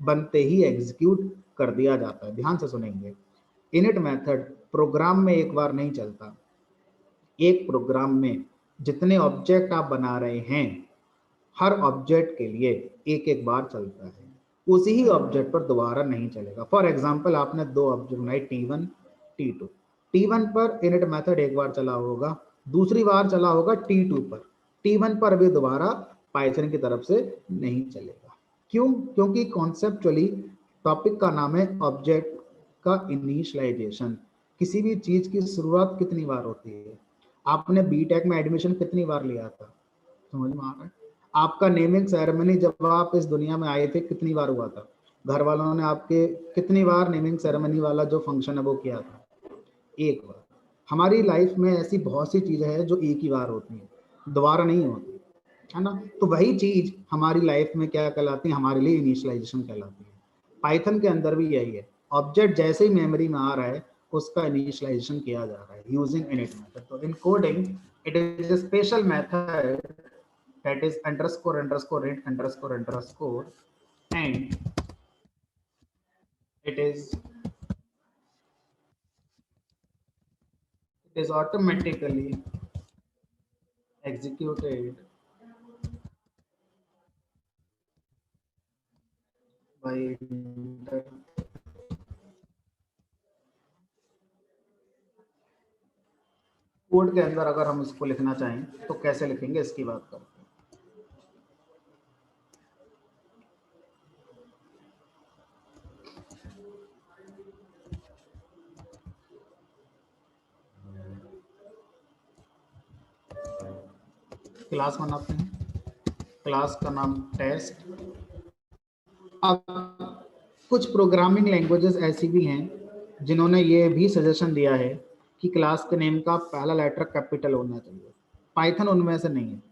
बनते ही एग्जीक्यूट कर दिया जाता है। ध्यान से सुनेंगे, इनिट मेथड प्रोग्राम में एक बार नहीं चलता, एक प्रोग्राम में जितने ऑब्जेक्ट आप बना रहे हैं हर ऑब्जेक्ट के लिए एक एक बार चलता है, उसी ही ऑब्जेक्ट पर दोबारा नहीं चलेगा। फॉर एग्जांपल आपने दो ऑब्जेक्ट बनाए T1 T2, T1 पर इनिट मेथड एक बार चला होगा, दूसरी बार चला होगा T2 पर, T1 पर भी दोबारा पाइथन की तरफ से नहीं चलेगा। क्यों? क्योंकि कॉन्सेप्चुअली टॉपिक का नाम है ऑब्जेक्ट का इनिशियलाइजेशन। किसी भी चीज की शुरुआत कितनी बार होती है? आपने बीटेक में एडमिशन कितनी बार लिया था? समझ में आ रहा है? आपका नेमिंग सेरेमनी जब आप इस दुनिया में आए थे कितनी बार हुआ था? घर वालों ने आपके कितनी बार नेमिंग सेरेमनी वाला जो फंक्शन है वो किया था? एक बार। हमारी लाइफ में ऐसी बहुत सी चीजें हैं जो एक ही बार होती हैं, दोबारा नहीं होती, है ना? तो वही चीज हमारी लाइफ में क्या कहलाती है? हमारे लिए इनिशियलाइजेशन कहलाती है। पाइथन के अंदर भी यही है, ऑब्जेक्ट जैसे ही मेमोरी में आ रहा है उसका इनिशियलाइजेशन किया जा रहा है यूजिंग इनिट मेथड। तो in coding it is a special method that is underscore underscore int underscore underscore, and it is automatically executed by the code के अंदर। अगर हम इसको लिखना चाहें तो कैसे लिखेंगे इसकी बात करते हैं। क्लास बनाते हैं, क्लास का नाम टेस्ट। अब कुछ प्रोग्रामिंग लैंग्वेजेस ऐसी भी हैं जिन्होंने ये भी सजेशन दिया है कि क्लास के नेम का पहला लेटर कैपिटल होना चाहिए। पाइथन उनमें से नहीं है।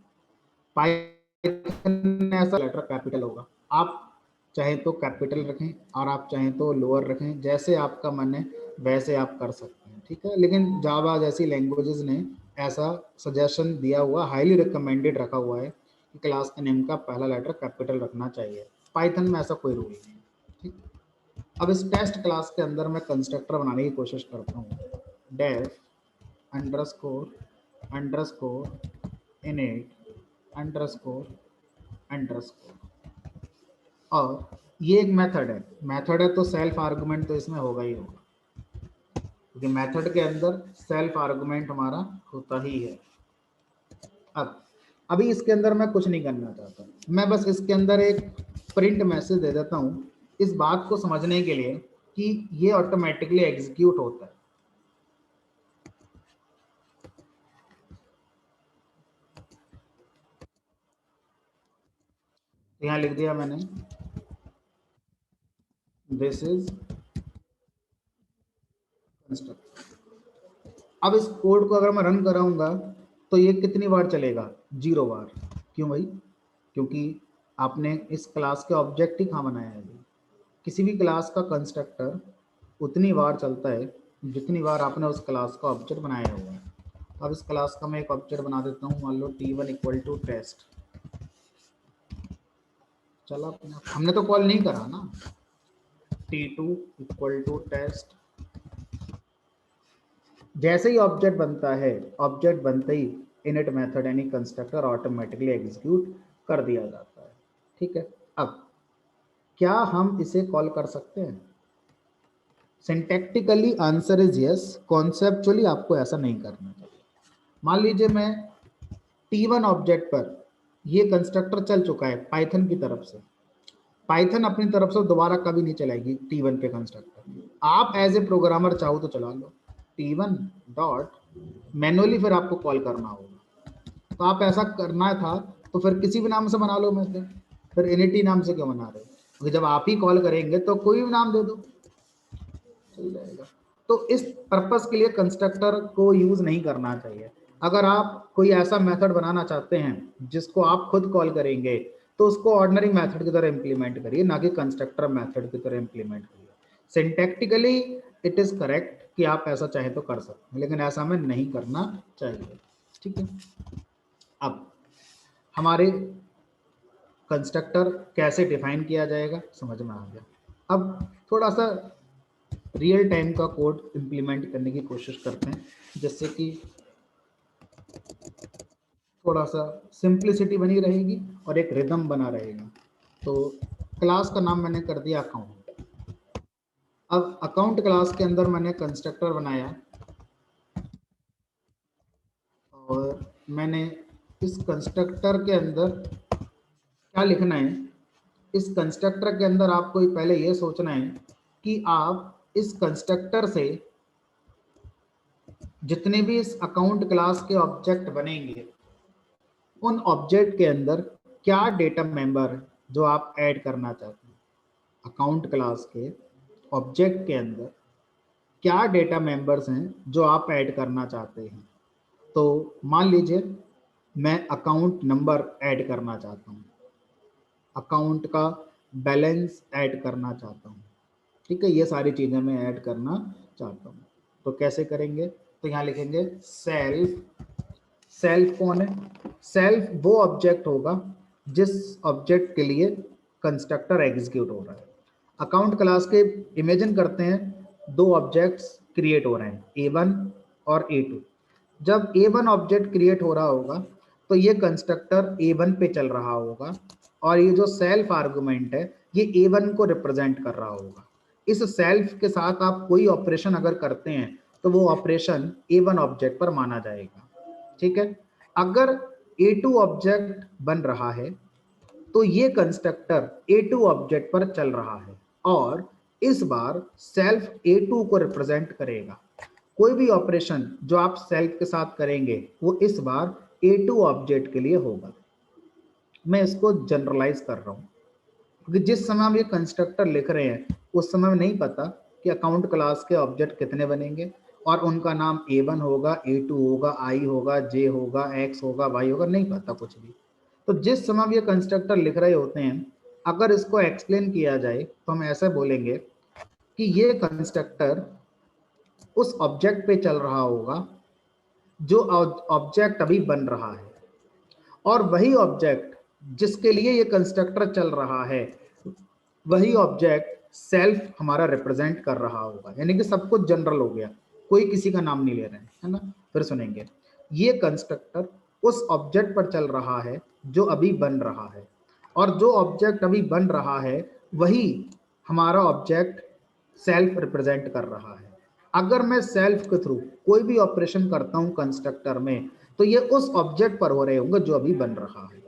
पाइथन में ऐसा लेटर कैपिटल होगा, आप चाहे तो कैपिटल रखें और आप चाहें तो लोअर रखें, जैसे आपका मन है वैसे आप कर सकते हैं, ठीक है। लेकिन जावा जैसी लैंग्वेजेस ने ऐसा सजेशन दिया हुआ, हाईली रिकमेंडेड रखा हुआ है कि क्लास के नेम का पहला लेटर कैपिटल रखना चाहिए। पाइथन में ऐसा कोई रूल नहीं है, ठीक। अब इस टेस्ट क्लास के अंदर मैं कंस्ट्रक्टर बनाने की कोशिश करता हूँ, डेफ अंडरस्कोर इनिट अंडरस्कोर, और ये एक मेथड है तो सेल्फ आर्गुमेंट तो इसमें होगा ही होगा, क्योंकि मेथड के अंदर सेल्फ आर्गुमेंट हमारा होता ही है। अब अभी इसके अंदर मैं कुछ नहीं करना चाहता, मैं बस इसके अंदर एक प्रिंट मैसेज दे देता हूँ इस बात को समझने के लिए कि ये ऑटोमेटिकली एग्जीक्यूट होता है। यहाँ लिख दिया मैंने, दिस इज कंस्ट्रक्टर। अब इस कोड को अगर मैं रन कराऊंगा तो ये कितनी बार चलेगा? 0 बार। क्यों भाई? क्योंकि आपने इस क्लास के ऑब्जेक्ट ही कहाँ बनाया है। किसी भी क्लास का कंस्ट्रक्टर उतनी बार चलता है जितनी बार आपने उस क्लास का ऑब्जेक्ट बनाया हुआ है। अब इस क्लास का मैं एक ऑब्जेक्ट बना देता हूँ, मान लो t1 इक्वल टू टेस्ट। चला, हमने तो कॉल नहीं करा ना, t2 इक्वल टू टेस्ट। जैसे ही ऑब्जेक्ट बनता है, ऑब्जेक्ट बनते ही इनिट मेथड यानी कंस्ट्रक्टर ऑटोमेटिकली एग्जीक्यूट कर दिया जाता है, ठीक है। अब क्या हम इसे कॉल कर सकते हैं? Syntactically answer is yes, conceptually आपको ऐसा नहीं करना चाहिए। मान लीजिए मैं t1 ऑब्जेक्ट पर ये कंस्ट्रक्टर चल चुका है पाइथन की तरफ से, पाइथन अपनी तरफ से दोबारा कभी नहीं चलाएगी t1 पे कंस्ट्रक्टर। आप एज ए प्रोग्रामर चाहो तो चला लो t1 डॉट, मैनुअली फिर आपको कॉल करना होगा। तो आप ऐसा करना था तो फिर किसी भी नाम से बना लो मेथड, फिर इनिटी नाम से क्यों बना रहे हो? क्योंकि जब आप ही कॉल करेंगे तो कोई भी नाम दे दो, चल जाएगा। तो इस पर्पस के लिए कंस्ट्रक्टर को यूज नहीं करना चाहिए। अगर आप कोई ऐसा मेथड बनाना चाहते हैं जिसको आप खुद कॉल करेंगे तो उसको ऑर्डिनरी मेथड की तरह इंप्लीमेंट करिए, ना कि कंस्ट्रक्टर मेथड की तरह इंप्लीमेंट करिए। सिंटैक्टिकली इट इज करेक्ट कि आप ऐसा चाहे तो कर सकते हैं, लेकिन ऐसा हमें नहीं करना चाहिए, ठीक है। अब हमारे कंस्ट्रक्टर कैसे डिफाइन किया जाएगा समझ में आ गया। अब थोड़ा सा रियल टाइम का कोड इंप्लीमेंट करने की कोशिश करते हैं, जिससे कि थोड़ा सा सिंप्लिसिटी बनी रहेगी और एक रिदम बना रहेगा। तो क्लास का नाम मैंने कर दिया अकाउंट। अब अकाउंट क्लास के अंदर मैंने कंस्ट्रक्टर बनाया और मैंने इस कंस्ट्रक्टर के अंदर क्या लिखना है, इस कंस्ट्रक्टर के अंदर आपको पहले ये सोचना है कि आप इस कंस्ट्रक्टर से जितने भी इस अकाउंट क्लास के ऑब्जेक्ट बनेंगे उन ऑब्जेक्ट के अंदर क्या डेटा मेंबर जो आप ऐड करना चाहते हैं। अकाउंट क्लास के ऑब्जेक्ट के अंदर क्या डेटा मेंबर्स हैं जो आप ऐड करना चाहते हैं। तो मान लीजिए मैं अकाउंट नंबर ऐड करना चाहता हूँ, अकाउंट का बैलेंस ऐड करना चाहता हूँ, ठीक है। ये सारी चीज़ें मैं ऐड करना चाहता हूँ। तो कैसे करेंगे? तो यहाँ लिखेंगे सेल्फ। सेल्फ कौन है? सेल्फ वो ऑब्जेक्ट होगा जिस ऑब्जेक्ट के लिए कंस्ट्रक्टर एग्जीक्यूट हो रहा है। अकाउंट क्लास के इमेजिन करते हैं दो ऑब्जेक्ट्स क्रिएट हो रहे हैं, A1 और A2। जब A1 ऑब्जेक्ट क्रिएट हो रहा होगा तो ये कंस्ट्रक्टर A1 पे चल रहा होगा और ये जो सेल्फ आर्गुमेंट है ये A1 को रिप्रेजेंट कर रहा होगा। इस सेल्फ के साथ आप कोई ऑपरेशन अगर करते हैं तो वो ऑपरेशन A1 ऑब्जेक्ट पर माना जाएगा, ठीक है। अगर A2 ऑब्जेक्ट बन रहा है तो ये कंस्ट्रक्टर A2 ऑब्जेक्ट पर चल रहा है और इस बार सेल्फ A2 को रिप्रेजेंट करेगा। कोई भी ऑपरेशन जो आप सेल्फ के साथ करेंगे वो इस बार A2 ऑब्जेक्ट के लिए होगा। मैं इसको जनरलाइज कर रहा हूँ क्योंकि जिस समय हम ये कंस्ट्रक्टर लिख रहे हैं उस समय नहीं पता कि अकाउंट क्लास के ऑब्जेक्ट कितने बनेंगे और उनका नाम A1 होगा, A2 होगा, I होगा, J होगा, X होगा, Y होगा, नहीं पता कुछ भी। तो जिस समय ये कंस्ट्रक्टर लिख रहे होते हैं, अगर इसको एक्सप्लेन किया जाए तो हम ऐसे बोलेंगे कि ये कंस्ट्रक्टर उस ऑब्जेक्ट पे चल रहा होगा जो ऑब्जेक्ट अभी बन रहा है, और वही ऑब्जेक्ट जिसके लिए ये कंस्ट्रक्टर चल रहा है, वही ऑब्जेक्ट सेल्फ हमारा रिप्रेजेंट कर रहा होगा। यानी कि सब कुछ जनरल हो गया, कोई किसी का नाम नहीं ले रहे हैं, है ना। फिर सुनेंगे, ये कंस्ट्रक्टर उस ऑब्जेक्ट पर चल रहा है जो अभी बन रहा है, और जो ऑब्जेक्ट अभी बन रहा है वही हमारा ऑब्जेक्ट सेल्फ रिप्रेजेंट कर रहा है। अगर मैं सेल्फ के थ्रू कोई भी ऑपरेशन करता हूं कंस्ट्रक्टर में, तो ये उस ऑब्जेक्ट पर हो रहे होंगे जो अभी बन रहा है।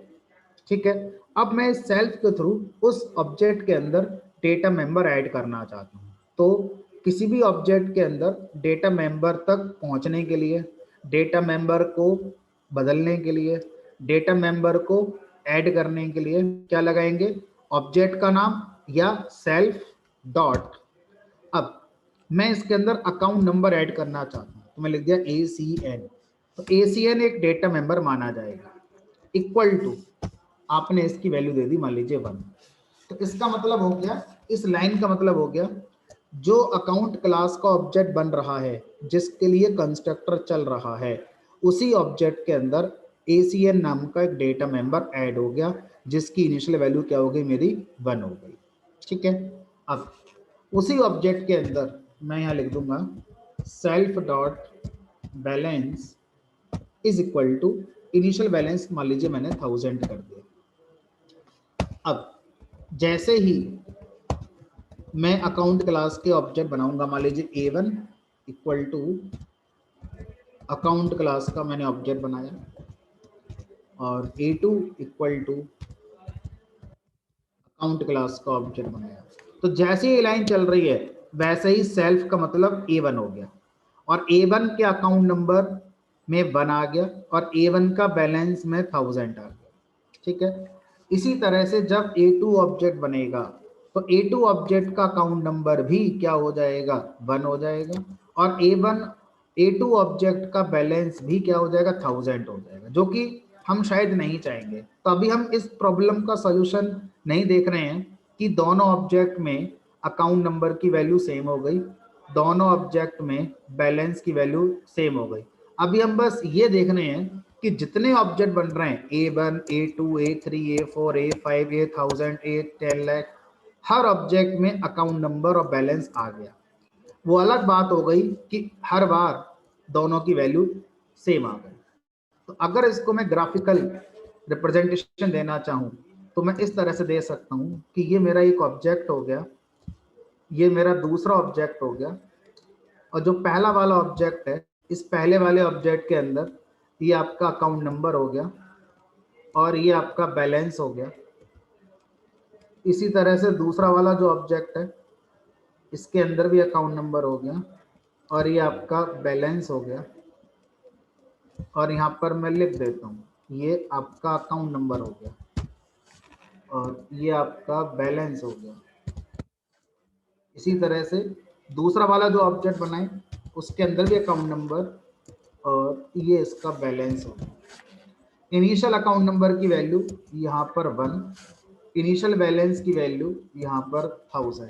ठीक है, अब मैं सेल्फ के थ्रू उस ऑब्जेक्ट के अंदर डेटा मेंबर ऐड करना चाहता हूँ। तो किसी भी ऑब्जेक्ट के अंदर डेटा मेंबर तक पहुंचने के लिए, डेटा मेंबर को बदलने के लिए, डेटा मेंबर को ऐड करने के लिए क्या लगाएंगे, ऑब्जेक्ट का नाम या सेल्फ डॉट। अब मैं इसके अंदर अकाउंट नंबर ऐड करना चाहता हूँ, तो मैं लिख दिया ACN। तो ACN एक डेटा मेंबर माना जाएगा, इक्वल टू आपने इसकी वैल्यू दे दी मान लीजिए 1। तो इसका मतलब हो गया, इस लाइन का मतलब हो गया, जो अकाउंट क्लास का ऑब्जेक्ट बन रहा है जिसके लिए कंस्ट्रक्टर चल रहा है, उसी ऑब्जेक्ट के अंदर ACN नाम का एक डेटा मेंबर ऐड हो गया, जिसकी इनिशियल वैल्यू क्या हो गई, मेरी 1 हो गई। ठीक है, अब उसी ऑब्जेक्ट के अंदर मैं यहाँ लिख दूंगा self dot balance is equal to initial balance, मान लीजिए मैंने 1000 कर दिया। अब जैसे ही मैं अकाउंट क्लास के ऑब्जेक्ट बनाऊंगा, मान लीजिए A1 equal to account class का मैंने ऑब्जेक्ट बनाया, और A2 equal to account class का ऑब्जेक्ट बनाया। तो जैसे ही लाइन चल रही है वैसे ही सेल्फ का मतलब A1 हो गया, और A1 के अकाउंट नंबर में 1 आ गया, और A1 का बैलेंस में 1000 आ गया। ठीक है, इसी तरह से जब A2 ऑब्जेक्ट बनेगा तो A2 ऑब्जेक्ट का अकाउंट नंबर भी क्या हो जाएगा, 1 हो जाएगा, और A2 ऑब्जेक्ट का बैलेंस भी क्या हो जाएगा, 1000 हो जाएगा, जो कि हम शायद नहीं चाहेंगे। तो अभी हम इस प्रॉब्लम का सॉल्यूशन नहीं देख रहे हैं कि दोनों ऑब्जेक्ट में अकाउंट नंबर की वैल्यू सेम हो गई, दोनों ऑब्जेक्ट में बैलेंस की वैल्यू सेम हो गई। अभी हम बस ये देख रहे हैं कि जितने ऑब्जेक्ट बन रहे हैं A1, A2, A3, A4, A5, A1000, A10 lakh, हर ऑब्जेक्ट में अकाउंट नंबर और बैलेंस आ गया। वो अलग बात हो गई कि हर बार दोनों की वैल्यू सेम आ गई। तो अगर इसको मैं ग्राफिकल रिप्रेजेंटेशन देना चाहूँ तो मैं इस तरह से दे सकता हूँ कि ये मेरा एक ऑब्जेक्ट हो गया, ये मेरा दूसरा ऑब्जेक्ट हो गया, और जो पहला वाला ऑब्जेक्ट है, इस पहले वाले ऑब्जेक्ट के अंदर ये आपका अकाउंट नंबर हो गया, और ये आपका बैलेंस हो गया। इसी तरह से दूसरा वाला जो ऑब्जेक्ट है, इसके अंदर भी अकाउंट नंबर हो गया, और ये आपका बैलेंस हो गया, और यहाँ पर मैं लिख देता हूँ ये आपका अकाउंट नंबर हो गया, और ये आपका बैलेंस हो गया। इसी तरह से दूसरा वाला जो ऑब्जेक्ट बनाए उसके अंदर भी अकाउंट नंबर, और ये इसका बैलेंस हो गया। इनिशियल अकाउंट नंबर की वैल्यू यहाँ पर 1, इनिशियल बैलेंस की वैल्यू यहाँ पर 1000।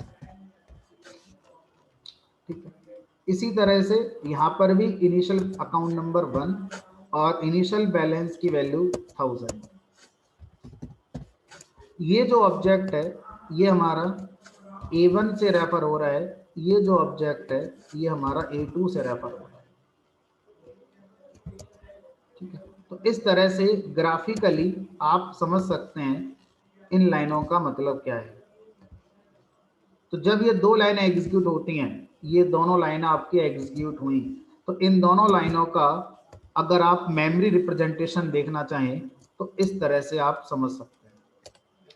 ठीक है, इसी तरह से यहाँ पर भी इनिशियल अकाउंट नंबर 1 और इनिशियल बैलेंस की वैल्यू 1000। ये जो ऑब्जेक्ट है ये हमारा A1 से रेफर हो रहा है, ये जो ऑब्जेक्ट है ये हमारा A2 से रेफर हो रहा है। ठीक है, तो इस तरह से ग्राफिकली आप समझ सकते हैं इन लाइनों का मतलब क्या है। तो जब ये दो लाइनें एग्जीक्यूट होती हैं, ये दोनों लाइनें आपकी एग्जीक्यूट हुई, तो इन दोनों लाइनों का अगर आप मेमोरी रिप्रेजेंटेशन देखना चाहें तो इस तरह से आप समझ सकते हैं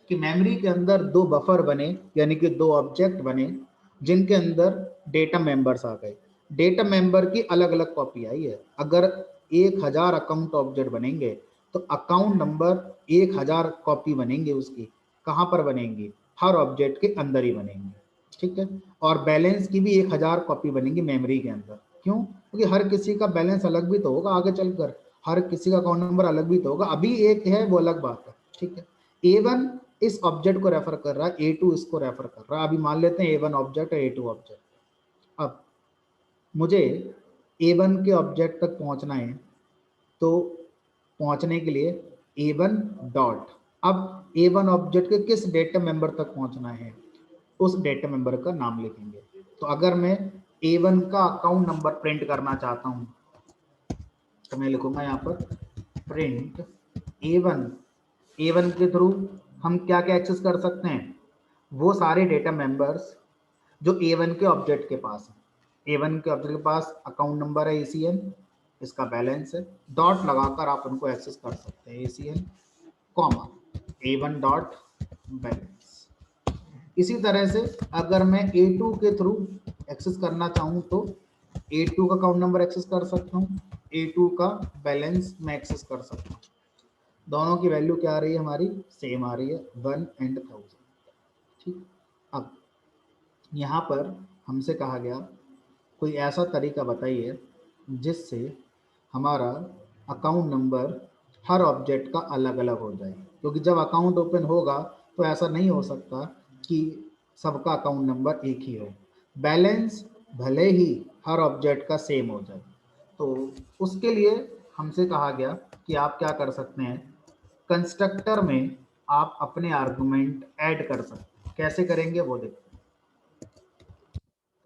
कि मेमोरी के अंदर दो बफर बने, यानी कि दो ऑब्जेक्ट बने जिनके अंदर डेटा मेंबर्स आ गए। डेटा मेंबर की अलग अलग कॉपी आई है। अगर 1000 अकाउंट ऑब्जेक्ट बनेंगे तो अकाउंट नंबर 1000 कॉपी बनेंगे उसकी। कहाँ पर बनेंगी? हर ऑब्जेक्ट के अंदर ही बनेंगे। ठीक है, और बैलेंस की भी 1000 कॉपी बनेंगी मेमोरी के अंदर। क्यों? क्योंकि हर किसी का बैलेंस अलग भी तो होगा आगे चलकर, हर किसी का अकाउंट नंबर अलग भी तो होगा, अभी एक है वो अलग बात है, ठीक है। A1 इस ऑब्जेक्ट को रेफर कर रहा है, A2 इसको रेफर कर रहा है। अभी मान लेते हैं A1 ऑब्जेक्ट है, A2 ऑब्जेक्ट। अब मुझे A1 के ऑब्जेक्ट तक पहुंचना है, तो पहुंचने के लिए A1 डॉट, अब A1 ऑब्जेक्ट के किस डेटा मेंबर तक पहुंचना है, उस डेटा मेंबर का नाम लिखेंगे। तो अगर मैं A1 का अकाउंट नंबर प्रिंट करना चाहता हूं, तो मैं लिखूंगा यहाँ पर प्रिंट A1। A1 के थ्रू हम क्या क्या एक्सेस कर सकते हैं, वो सारे डेटा मेंबर्स जो A1 के ऑब्जेक्ट के पास है। A1 के ऑब्जेक्ट के पास अकाउंट नंबर है ACN, इसका बैलेंस है, डॉट लगाकर आप उनको एक्सेस कर सकते हैं, ACN comma A1 dot balance. इसी तरह से अगर मैं A2 के थ्रू एक्सेस करना चाहूँ तो A2 का अकाउंट नंबर एक्सेस कर सकता हूँ, A2 का बैलेंस मैं एक्सेस कर सकता हूँ। दोनों की वैल्यू क्या आ रही है, हमारी सेम आ रही है, 1 and 1000, ठीक। अब यहाँ पर हमसे कहा गया कोई ऐसा तरीका बताइए जिससे हमारा अकाउंट नंबर हर ऑब्जेक्ट का अलग अलग हो जाए, क्योंकि जब अकाउंट ओपन होगा तो ऐसा नहीं हो सकता कि सबका अकाउंट नंबर एक ही हो, बैलेंस भले ही हर ऑब्जेक्ट का सेम हो जाए। तो उसके लिए हमसे कहा गया कि आप क्या कर सकते हैं, कंस्ट्रक्टर में आप अपने आर्गुमेंट ऐड कर सकते हैं। कैसे करेंगे वो देखते हैं।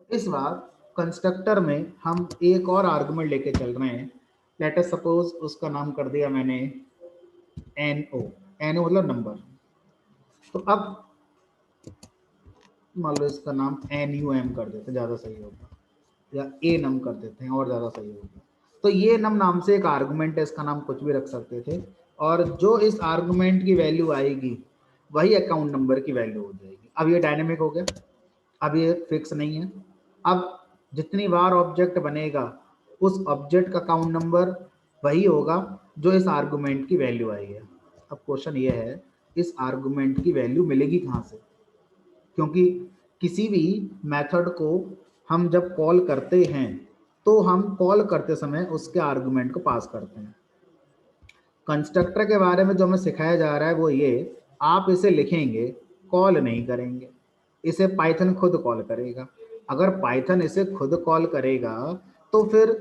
इस बार कंस्ट्रक्टर में हम एक और आर्गुमेंट लेके चल रहे हैं। लेट अस सपोज उसका नाम कर दिया मैंने NO, NO मतलब नंबर। तो अब मान लो इसका नाम NUM कर देते, ज़्यादा सही होगा, या A नम कर देते हैं और ज़्यादा सही होगा। तो ये नाम से एक आर्गुमेंट है, इसका नाम कुछ भी रख सकते थे, और जो इस आर्गुमेंट की वैल्यू आएगी वही अकाउंट नंबर की वैल्यू हो जाएगी। अब ये डायनेमिक हो गया, अब ये फिक्स नहीं है। अब जितनी बार ऑब्जेक्ट बनेगा उस ऑब्जेक्ट का अकाउंट नंबर वही होगा जो इस आर्गुमेंट की वैल्यू आई है। अब क्वेश्चन ये है, इस आर्गुमेंट की वैल्यू मिलेगी कहाँ से, क्योंकि किसी भी मेथड को हम जब कॉल करते हैं तो हम कॉल करते समय उसके आर्गुमेंट को पास करते हैं। कंस्ट्रक्टर के बारे में जो हमें सिखाया जा रहा है वो ये, आप इसे लिखेंगे, कॉल नहीं करेंगे, इसे पाइथन खुद कॉल करेगा। अगर पाइथन इसे खुद कॉल करेगा तो फिर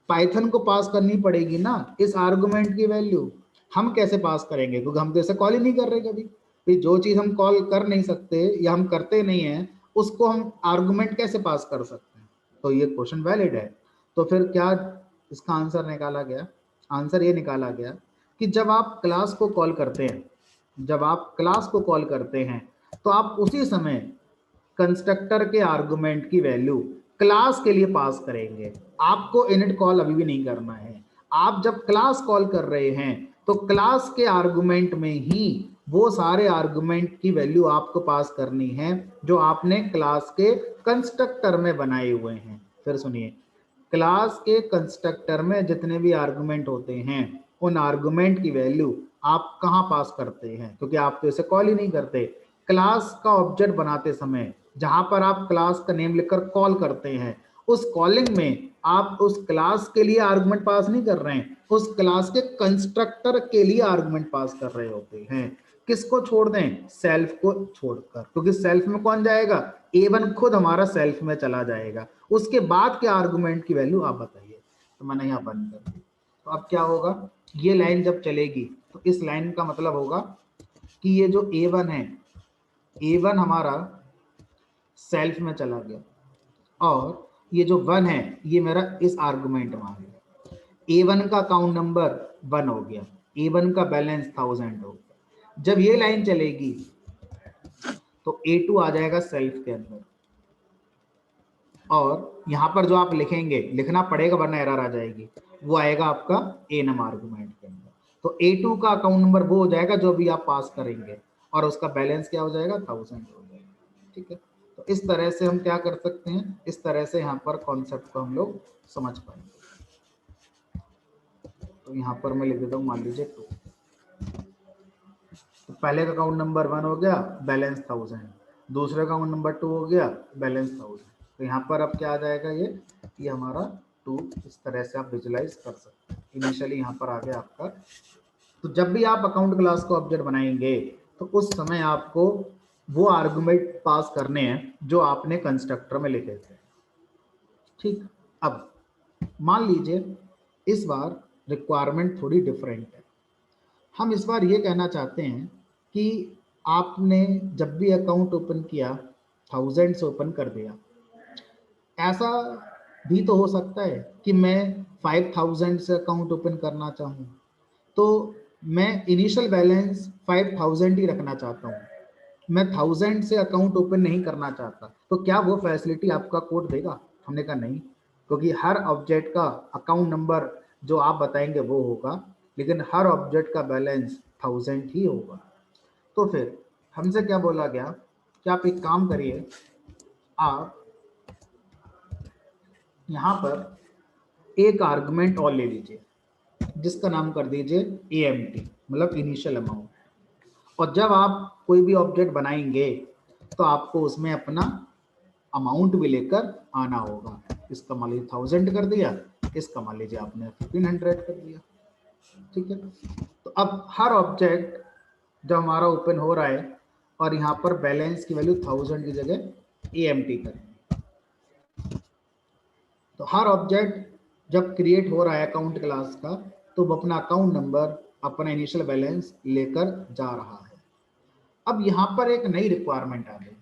पाइथन को पास करनी पड़ेगी ना इस आर्गुमेंट की वैल्यू। हम कैसे पास करेंगे, क्योंकि हम तो इसे कॉल ही नहीं कर रहे कभी भी। जो चीज़ हम कॉल कर नहीं सकते या हम करते नहीं हैं उसको हम आर्गुमेंट कैसे पास कर सकते हैं। तो ये क्वेश्चन वैलिड है। तो फिर क्या इसका आंसर निकाला गया, आंसर ये निकाला गया कि जब आप क्लास को कॉल करते हैं, जब आप क्लास को कॉल करते हैं तो आप उसी समय कंस्ट्रक्टर के आर्गुमेंट की वैल्यू क्लास के लिए पास करेंगे। आपको इनिट कॉल अभी भी नहीं करना है। आप जब क्लास कॉल कर रहे हैं तो क्लास के आर्गुमेंट में ही वो सारे आर्गुमेंट की वैल्यू आपको पास करनी है जो आपने क्लास के कंस्ट्रक्टर में बनाए हुए हैं। फिर सुनिए, क्लास के कंस्ट्रक्टर में जितने भी आर्गुमेंट होते हैं उन आर्गुमेंट की वैल्यू आप कहाँ पास करते हैं, क्योंकि आप तो इसे कॉल ही नहीं करते। क्लास का ऑब्जेक्ट बनाते समय जहां पर आप क्लास का नेम लिखकर कॉल करते हैं उस कॉलिंग में आप उस क्लास के लिए आर्गुमेंट पास नहीं कर रहे हैं, उस क्लास के कंस्ट्रक्टर के लिए आर्गुमेंट पास कर रहे होते हैं। किसको छोड़ दें, सेल्फ को छोड़कर, क्योंकि सेल्फ में कौन जाएगा, A1 खुद हमारा सेल्फ में चला जाएगा। उसके बाद के आर्गुमेंट की वैल्यू आप बताइए। तो मैंने यहाँ बंद कर दी। तो अब क्या होगा, ये लाइन जब चलेगी तो इस लाइन का मतलब होगा कि ये जो A1 है, A1 हमारा सेल्फ में चला गया और ये जो 1 है ये मेरा इस आर्गुमेंट में आ गया। A1 का अकाउंट नंबर 1 हो गया, A1 का बैलेंस 1000 हो गया। जब ये लाइन चलेगी तो A2 आ जाएगा सेल्फ के अंदर, और यहां पर जो आप लिखेंगे, लिखना पड़ेगा वरना एरर आ जाएगी, वो आएगा आपका A नम आर्गुमेंट के अंदर। तो A2 का अकाउंट नंबर वो हो जाएगा जो भी आप पास करेंगे और उसका बैलेंस क्या हो जाएगा, 1000 हो जाएगा। ठीक है, तो इस तरह से हम क्या कर सकते हैं, इस तरह से यहाँ पर कॉन्सेप्ट को हम लोग समझ पाएंगे। तो यहाँ पर मैं लिख देता हूँ, मान लीजिए 2, तो पहले का अकाउंट नंबर 1 हो गया, बैलेंस 1000, दूसरे अकाउंट नंबर 2 हो गया, बैलेंस 1000। तो यहाँ पर अब क्या आ जाएगा, ये हमारा टू, इस तरह से आप विजुलाइज कर सकते हैं। इनिशियली यहाँ पर आ गया आपका। तो जब भी आप अकाउंट क्लास को ऑब्जेक्ट बनाएंगे तो उस समय आपको वो आर्गुमेंट पास करने हैं जो आपने कंस्ट्रक्टर में लिखे थे। ठीक, अब मान लीजिए इस बार रिक्वायरमेंट थोड़ी डिफरेंट है। हम इस बार ये कहना चाहते हैं कि आपने जब भी अकाउंट ओपन किया 1000 से ओपन कर दिया। ऐसा भी तो हो सकता है कि मैं 5000 से अकाउंट ओपन करना चाहूँ, तो मैं इनिशियल बैलेंस 5000 ही रखना चाहता हूँ, मैं 1000 से अकाउंट ओपन नहीं करना चाहता, तो क्या वो फैसिलिटी आपका कोड देगा? हमने कहा नहीं, क्योंकि हर ऑब्जेक्ट का अकाउंट नंबर जो आप बताएंगे वो होगा, लेकिन हर ऑब्जेक्ट का बैलेंस 1000 ही होगा। तो फिर हमसे क्या बोला गया कि आप एक काम करिए, आप यहाँ पर एक आर्गुमेंट और ले लीजिए जिसका नाम कर दीजिए AMT, मतलब इनिशियल अमाउंट। और जब आप कोई भी ऑब्जेक्ट बनाएंगे तो आपको उसमें अपना अमाउंट भी लेकर आना होगा। इसका मान लीजिए 1000 कर दिया, इसका मान लीजिए आपने 1500 कर दिया। ठीक है, तो अब हर ऑब्जेक्ट जब हमारा ओपन हो रहा है और यहाँ पर बैलेंस की वैल्यू 1000 की जगह AMT करें, तो हर ऑब्जेक्ट जब क्रिएट हो रहा है अकाउंट क्लास का तो वो अपना अकाउंट नंबर, अपना इनिशियल बैलेंस लेकर जा रहा है। अब यहाँ पर एक नई रिक्वायरमेंट आ गई।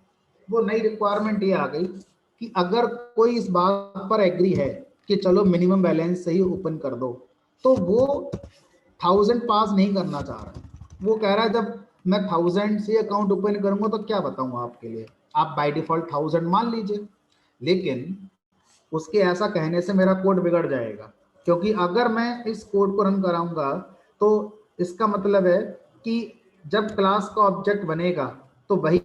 वो नई रिक्वायरमेंट ये आ गई कि अगर कोई इस बात पर एग्री है कि चलो मिनिमम बैलेंस से ही ओपन कर दो, तो वो 1000 पास नहीं करना चाह रहा। वो कह रहा है जब मैं 1000 से अकाउंट ओपन करूंगा तो क्या बताऊं आपके लिए, आप बाय डिफॉल्ट 1000 मान लीजिए। लेकिन उसके ऐसा कहने से मेरा कोड बिगड़ जाएगा, क्योंकि अगर मैं इस कोड को रन कराऊंगा तो इसका मतलब है कि जब क्लास का ऑब्जेक्ट बनेगा तो वही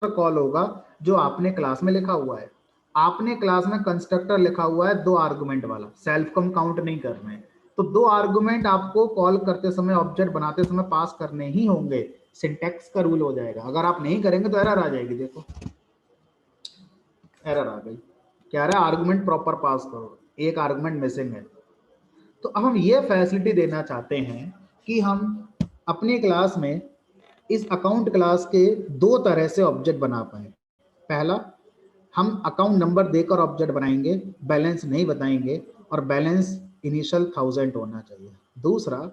कॉल होगा जो आपने क्लास में लिखा हुआ है। आपने क्लास में कंस्ट्रक्टर लिखा हुआ है 2 आर्गुमेंट वाला, सेल्फ को हम काउंट नहीं कर रहे हैं, तो 2 आर्गुमेंट आपको कॉल करते समय, ऑब्जेक्ट बनाते समय पास करने ही होंगे। सिंटैक्स का रूल हो जाएगा। अगर आप नहीं करेंगे तो एरर आ जाएगी। देखो एरर आ गई, क्या रहा है, आर्गुमेंट प्रॉपर पास करो, एक आर्गुमेंट मिसिंग है। तो अब हम ये फैसिलिटी देना चाहते हैं कि हम अपनी क्लास में इस अकाउंट क्लास के 2 तरह से ऑब्जेक्ट बना पाए। पहला, हम अकाउंट नंबर देकर ऑब्जेक्ट बनाएंगे, बैलेंस नहीं बताएंगे और बैलेंस इनिशियल 1000 होना चाहिए। दूसरा,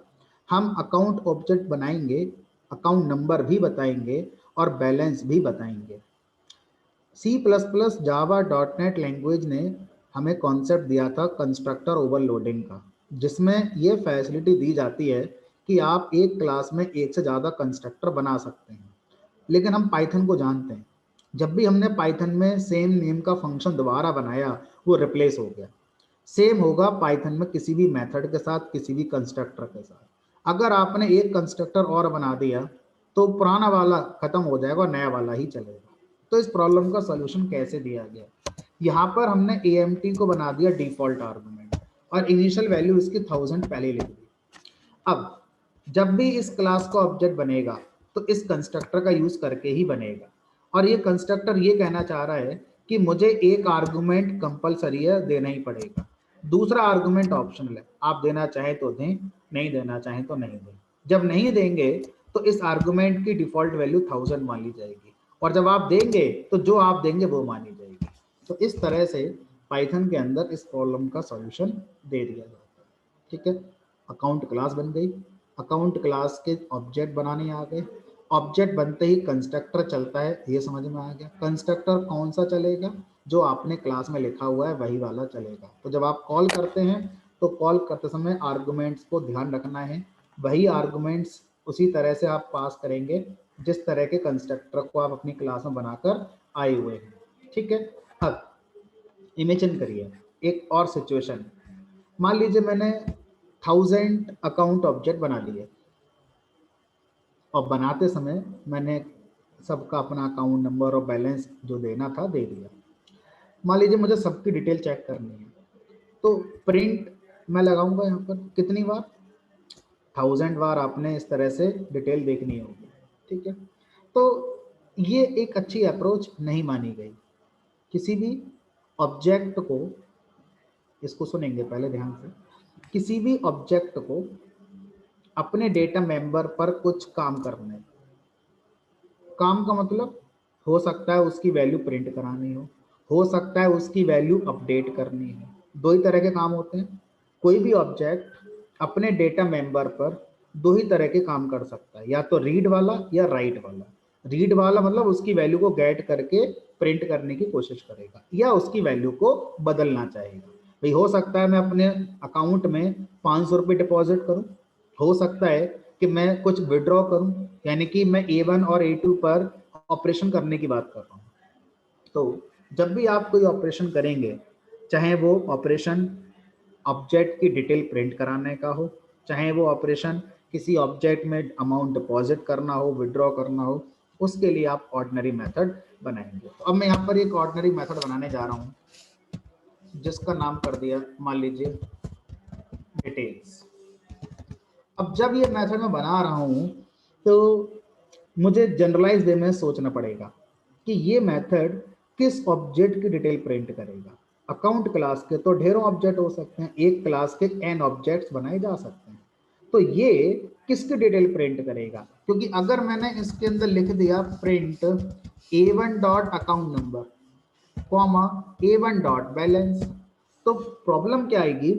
हम अकाउंट ऑब्जेक्ट बनाएंगे, अकाउंट नंबर भी बताएंगे और बैलेंस भी बताएंगे। C++ जावा .NET लैंग्वेज ने हमें कॉन्सेप्ट दिया था कंस्ट्रक्टर ओवरलोडिंग का, जिसमें ये फैसिलिटी दी जाती है कि आप एक क्लास में एक से ज़्यादा कंस्ट्रक्टर बना सकते हैं। लेकिन हम पाइथन को जानते हैं, जब भी हमने पाइथन में सेम नेम का फंक्शन दोबारा बनाया वो रिप्लेस हो गया। सेम होगा पाइथन में किसी भी मेथड के साथ, किसी भी कंस्ट्रक्टर के साथ। अगर आपने एक कंस्ट्रक्टर और बना दिया तो पुराना वाला खत्म हो जाएगा और नया वाला ही चलेगा। तो इस प्रॉब्लम का सॉल्यूशन कैसे दिया गया, यहाँ पर हमने AMT को बना दिया डिफॉल्ट आर्गुमेंट और इनिशियल वैल्यू इसकी 1000 पहले लिख दी। अब जब भी इस क्लास का ऑब्जेक्ट बनेगा तो इस कंस्ट्रक्टर का यूज करके ही बनेगा। और ये कंस्ट्रक्टर ये कहना चाह रहा है कि मुझे एक आर्गुमेंट कंपलसरी है, देना ही पड़ेगा। दूसरा आर्गुमेंट ऑप्शनल है, आप देना चाहें तो दें, नहीं देना चाहें तो नहीं दें। जब नहीं देंगे तो इस आर्गुमेंट की डिफॉल्ट वैल्यू 1000 मान ली जाएगी और जब आप देंगे तो जो आप देंगे वो मानी जाएगी। तो इस तरह से पाइथन के अंदर इस प्रॉब्लम का सॉल्यूशन दे दिया जाता है। ठीक है, अकाउंट क्लास बन गई, अकाउंट क्लास के ऑब्जेक्ट बनाने आ गए, ऑब्जेक्ट बनते ही कंस्ट्रक्टर चलता है, ये समझ में आ गया। कंस्ट्रक्टर कौन सा चलेगा, जो आपने क्लास में लिखा हुआ है वही वाला चलेगा। तो जब आप कॉल करते हैं तो कॉल करते समय आर्गुमेंट्स को ध्यान रखना है, वही आर्गुमेंट्स उसी तरह से आप पास करेंगे जिस तरह के कंस्ट्रक्टर को आप अपनी क्लास में बनाकर आए हुए हैं। ठीक है, अब इमेजिन करिए एक और सिचुएशन। मान लीजिए मैंने 1000 अकाउंट ऑब्जेक्ट बना लिए और बनाते समय मैंने सबका अपना अकाउंट नंबर और बैलेंस जो देना था दे दिया। मान लीजिए मुझे सबकी डिटेल चेक करनी है, तो प्रिंट मैं लगाऊंगा यहाँ पर कितनी बार, 1000 बार आपने इस तरह से डिटेल देखनी होगी। ठीक है, तो ये एक अच्छी अप्रोच नहीं मानी गई। किसी भी ऑब्जेक्ट को इसको सुनेंगे पहले ध्यान से। किसी भी ऑब्जेक्ट को अपने डेटा मेंबर पर कुछ काम करना है। काम का मतलब हो सकता है उसकी वैल्यू प्रिंट करानी हो सकता है उसकी वैल्यू अपडेट करनी है। दो ही तरह के काम होते हैं। कोई भी ऑब्जेक्ट अपने डेटा मेंबर पर दो ही तरह के काम कर सकता है, या तो रीड वाला या राइट वाला। रीड वाला मतलब उसकी वैल्यू को गेट करके प्रिंट करने की कोशिश करेगा या उसकी वैल्यू को बदलना चाहेगा। भाई हो सकता है मैं अपने अकाउंट में 500 रुपये डिपॉजिट करूं, हो सकता है कि मैं कुछ विड्रॉ करूं, यानी कि मैं A1 और A2 पर ऑपरेशन करने की बात कर रहा हूं। तो जब भी आप कोई ऑपरेशन करेंगे, चाहे वो ऑपरेशन ऑब्जेक्ट की डिटेल प्रिंट कराने का हो, चाहे वो ऑपरेशन किसी ऑब्जेक्ट में अमाउंट डिपॉजिट करना हो, विड्रॉ करना हो, उसके लिए आप ऑर्डिनरी मेथड बनाएंगे। तो अब मैं यहाँ पर एक ऑर्डिनरी मेथड बनाने जा रहा हूँ जिसका नाम कर दिया मान लीजिए डिटेल्स। अब जब ये मेथड मैं बना रहा हूँ तो मुझे जनरलाइज वे में सोचना पड़ेगा कि ये मेथड किस ऑब्जेक्ट की डिटेल प्रिंट करेगा। अकाउंट क्लास के तो ढेरों ऑब्जेक्ट हो सकते हैं, एक क्लास के n ऑब्जेक्ट्स बनाए जा सकते हैं। तो ये किसकी डिटेल प्रिंट करेगा? क्योंकि अगर मैंने इसके अंदर लिख दिया print A1 dot account number comma A1 dot balance, तो प्रॉब्लम क्या आएगी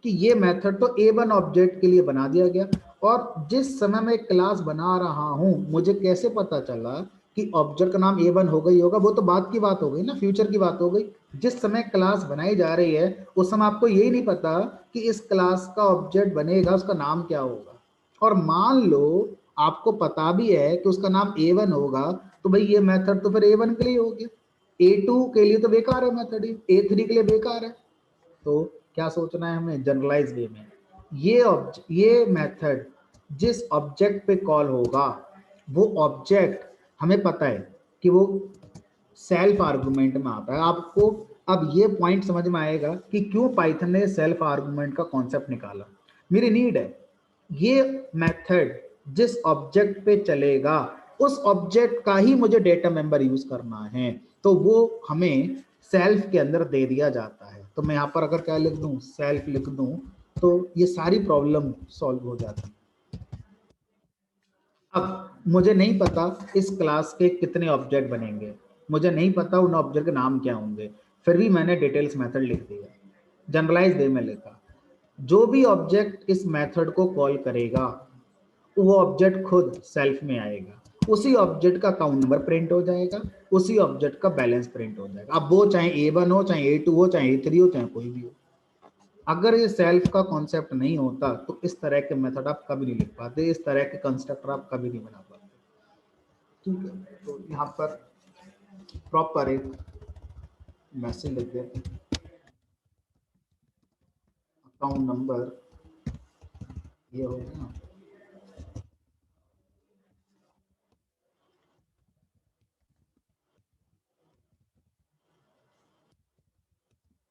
कि ये मेथड तो A1 ऑब्जेक्ट के लिए बना दिया गया, और जिस समय मैं क्लास बना रहा हूं मुझे कैसे पता चला कि ऑब्जेक्ट का नाम A1 होगा ही होगा? वो तो बाद की बात हो गई ना, फ्यूचर की बात हो गई। जिस समय क्लास बनाई जा रही है उस समय आपको यही नहीं पता कि इस क्लास का ऑब्जेक्ट बनेगा उसका नाम क्या होगा। और मान लो आपको पता भी है कि उसका नाम A1 होगा, तो भाई ये मेथड तो फिर A1 के लिए हो गया, A2 के लिए तो बेकार है मेथड, A3 के लिए बेकार है। तो क्या सोचना है हमें जनरलाइज वे में, ये मेथड जिस ऑब्जेक्ट पे कॉल होगा वो ऑब्जेक्ट हमें पता है कि वो सेल्फ आर्गुमेंट में आता है। आपको अब ये पॉइंट समझ में आएगा कि क्यों पाइथन ने सेल्फ आर्गुमेंट का कॉन्सेप्ट निकाला। मेरी नीड है ये मेथड जिस ऑब्जेक्ट पे चलेगा उस ऑब्जेक्ट का ही मुझे डेटा मेंबर यूज करना है, तो वो हमें सेल्फ के अंदर दे दिया जाता है। तो मैं यहाँ पर अगर क्या लिख दूं, सेल्फ लिख दूं, तो ये सारी प्रॉब्लम सॉल्व हो जाती है। अब मुझे नहीं पता इस क्लास के कितने ऑब्जेक्ट बनेंगे, मुझे नहीं पता उन ऑब्जेक्ट के नाम क्या होंगे, फिर भी मैंने डिटेल्स मेथड लिख दिया, जनरलाइज वे में लिखा। जो भी ऑब्जेक्ट इस मेथड को कॉल करेगा वो ऑब्जेक्ट खुद सेल्फ में आएगा, उसी ऑब्जेक्ट का अकाउंट नंबर प्रिंट हो जाएगा, उसी ऑब्जेक्ट का बैलेंस प्रिंट हो जाएगा। अब वो चाहे A1 हो, चाहे A2 हो, चाहे A3 हो, चाहे कोई भी हो। अगर ये सेल्फ का कॉन्सेप्ट नहीं होता तो इस तरह के मेथड आप कभी नहीं लिख पाते, इस तरह के कंस्ट्रक्टर आप कभी नहीं बना पाते। ठीक है, तो यहाँ पर प्रॉपर एक मैसेज लिख देते हैं, अकाउंट नंबर ये हो गया,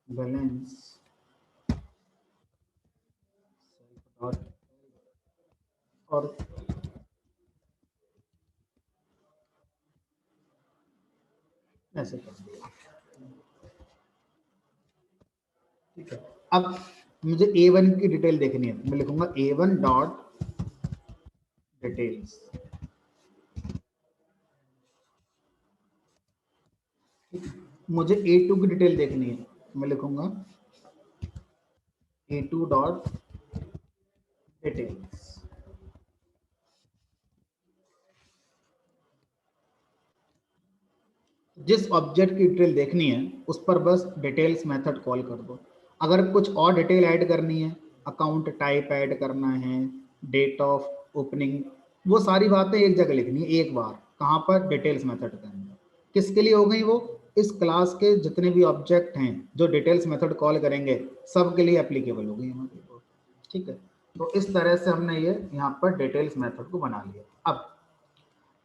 बैलेंस और ऐसे कर दिया। ठीक है, अब मुझे A1 की डिटेल देखनी है, मैं लिखूंगा A1 डॉट डिटेल्स। मुझे A2 की डिटेल देखनी है, मैं लिखूंगा A2 डॉट डिटेल्स। जिस ऑब्जेक्ट की डिटेल देखनी है उस पर बस डिटेल्स मेथड कॉल कर दो। अगर कुछ और डिटेल ऐड करनी है, अकाउंट टाइप ऐड करना है, डेट ऑफ ओपनिंग, वो सारी बातें एक जगह लिखनी है एक बार। कहाँ पर? डिटेल्स मेथड के अंदर। किसके लिए हो गई वो? इस क्लास के जितने भी ऑब्जेक्ट हैं जो डिटेल्स मेथड कॉल करेंगे सब के लिए एप्लीकेबल हो गई यहाँ पे। ठीक है, तो इस तरह से हमने ये यहाँ पर डिटेल्स मेथड को बना लिया। अब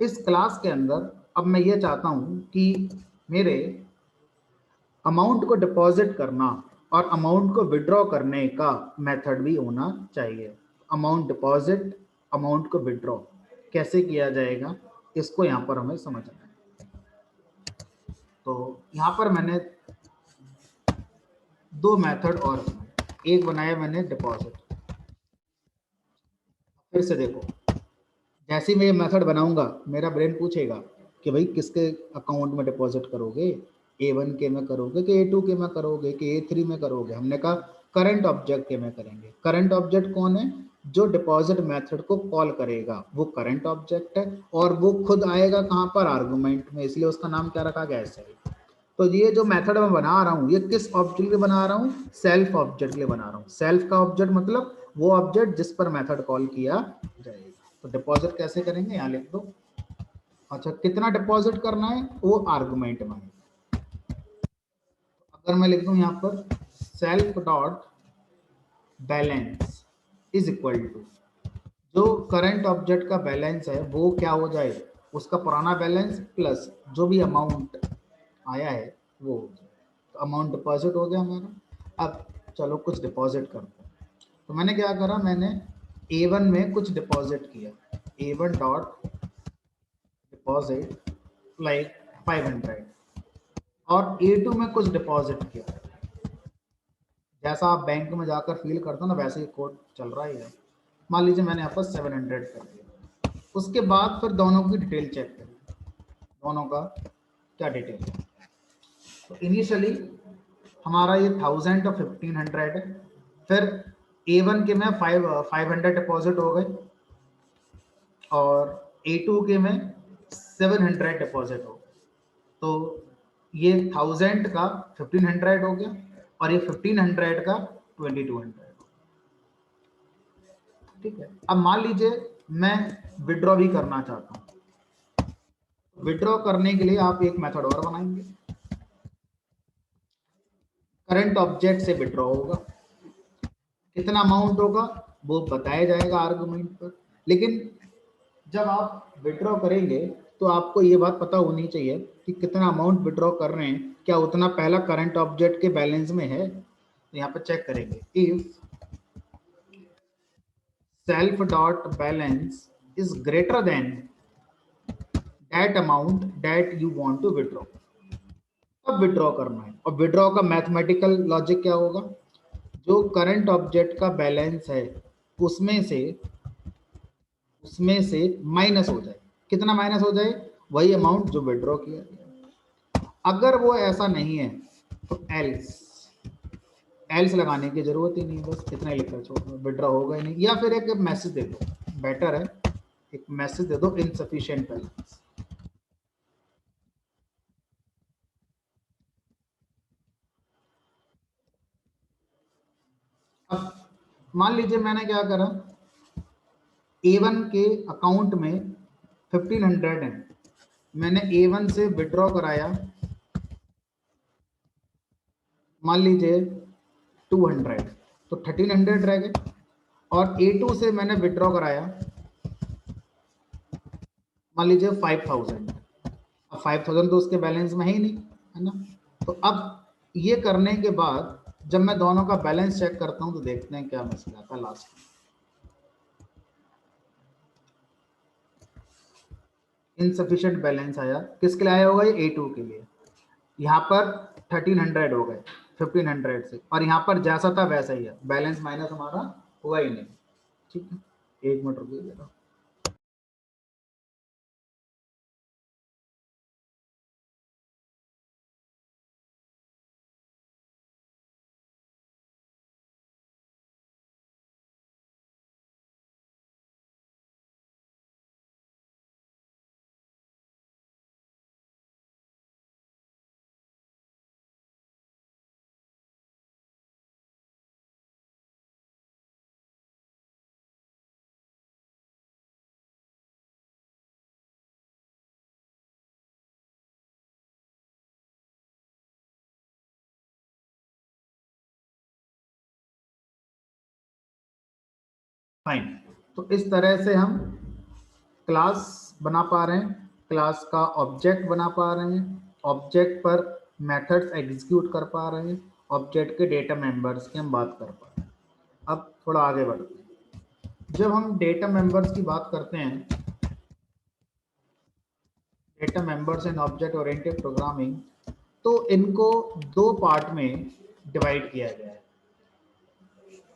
इस क्लास के अंदर अब मैं ये चाहता हूं कि मेरे अमाउंट को डिपॉजिट करना और अमाउंट को विड्रॉ करने का मेथड भी होना चाहिए। अमाउंट डिपॉजिट, अमाउंट को विड्रॉ कैसे किया जाएगा इसको यहाँ पर हमें समझना है। तो यहाँ पर मैंने दो मेथड और बनाए। एक बनाया मैंने डिपॉजिट। फिर से देखो, जैसे ही मैं ये मेथड बनाऊंगा मेरा ब्रेन पूछेगा कि भाई किसके अकाउंट में डिपॉजिट करोगे, A1 के में करोगे कि A2 के में करोगे कि A3 में करोगे। हमने कहा करंट ऑब्जेक्ट के में करेंगे। करंट ऑब्जेक्ट कौन है? जो डिपॉजिट मेथड को कॉल करेगा वो करंट ऑब्जेक्ट है, और वो खुद आएगा कहाँ पर? आर्गुमेंट में, इसलिए उसका नाम क्या रखा गया है? सेल्फ। तो ये जो मेथड मैं बना रहा हूँ ये किस ऑब्जेक्ट के लिए बना रहा हूँ? सेल्फ ऑब्जेक्ट के लिए बना रहा हूँ। सेल्फ का ऑब्जेक्ट मतलब वो ऑब्जेक्ट जिस पर मेथड कॉल किया जाएगा। तो डिपॉजिट कैसे करेंगे? यहाँ लिख दो। अच्छा, कितना डिपॉजिट करना है? वो आर्गुमेंट में। अगर मैं लिख दूं यहाँ पर self dot balance is equal to, जो करंट ऑब्जेक्ट का बैलेंस है वो क्या हो जाए? उसका पुराना बैलेंस प्लस जो भी अमाउंट आया है वो। तो अमाउंट डिपॉजिट हो गया हमारा। अब चलो कुछ डिपॉजिट करते हैं। तो मैंने क्या करा? मैंने A1 में कुछ डिपॉजिट किया। A1 डॉट डिपॉजिट लाइक 500, और A2 में कुछ डिपॉजिट किया। जैसा आप बैंक में जाकर फील करते हो ना, वैसे ही कोड चल रहा है। मान लीजिए मैंने यहाँ पर 700 कर दिया। उसके बाद फिर दोनों की डिटेल चेक करें, दोनों का क्या डिटेल है। तो इनिशियली हमारा ये 1000 और 1500 है। फिर A1 के में 500 डिपॉजिट हो गए, और A2 के में 700 डिपॉजिट हो। तो ये 1000 का 1500 हो गया, और ये 1500 का 2200। ठीक है। अब मान लीजिए मैं विड्रॉ भी करना चाहता हूँ। विड्रॉ करने के लिए आप एक मेथड और बनाएंगे। करंट ऑब्जेक्ट से विड्रॉ होगा, कितना अमाउंट होगा वो बताया जाएगा आर्गुमेंट पर। लेकिन जब आप विड्रॉ करेंगे तो आपको ये बात पता होनी चाहिए कि कितना अमाउंट विड्रॉ कर रहे हैं, क्या उतना पहला करंट ऑब्जेक्ट के बैलेंस में है। तो यहाँ पर चेक करेंगे, if self dot balance is greater than that amount that you want to withdraw, अब विड्रॉ करना है। और विड्रॉ का मैथमेटिकल लॉजिक क्या होगा? जो करंट ऑब्जेक्ट का बैलेंस है उसमें से माइनस हो जाए। कितना माइनस हो जाए? वही अमाउंट जो विड्रॉ किया गया। अगर वो ऐसा नहीं है तो एल्स लगाने की जरूरत ही नहीं, बस इतना ही लिखकर छोड़ो, विड्रॉ होगा ही नहीं। या फिर एक मैसेज दे दो, बेटर है, एक मैसेज दे दो, इनसफिशिएंट बैलेंस। अब मान लीजिए मैंने क्या करा, A1 के अकाउंट में 1500 है, मैंने A1 से विड्रॉ कराया मान लीजिए 200, तो 1300 रह गए। और A2 से मैंने विड्रॉ कराया मान लीजिए 5000। अब 5000 तो उसके बैलेंस में है ही नहीं, है ना। तो अब ये करने के बाद जब मैं दोनों का बैलेंस चेक करता हूं तो देखते हैं क्या मसला आता है लास्ट में। इनसफिशिएंट बैलेंस आया, किसके लिए आया होगा? ये A2 के लिए। यहाँ पर 1300 हो गए 1500 से, और यहाँ पर जैसा था वैसा ही है, बैलेंस माइनस हमारा हुआ ही नहीं। ठीक है, एक मिनट रुकिए जरा। फाइन। तो इस तरह से हम क्लास बना पा रहे हैं, क्लास का ऑब्जेक्ट बना पा रहे हैं, ऑब्जेक्ट पर मेथड्स एग्जीक्यूट कर पा रहे हैं, ऑब्जेक्ट के डेटा मेंबर्स की हम बात कर पा रहे हैं। अब थोड़ा आगे बढ़ते हैं। जब हम डेटा मेंबर्स की बात करते हैं, data members in object oriented programming, तो इनको दो पार्ट में डिवाइड किया गया है।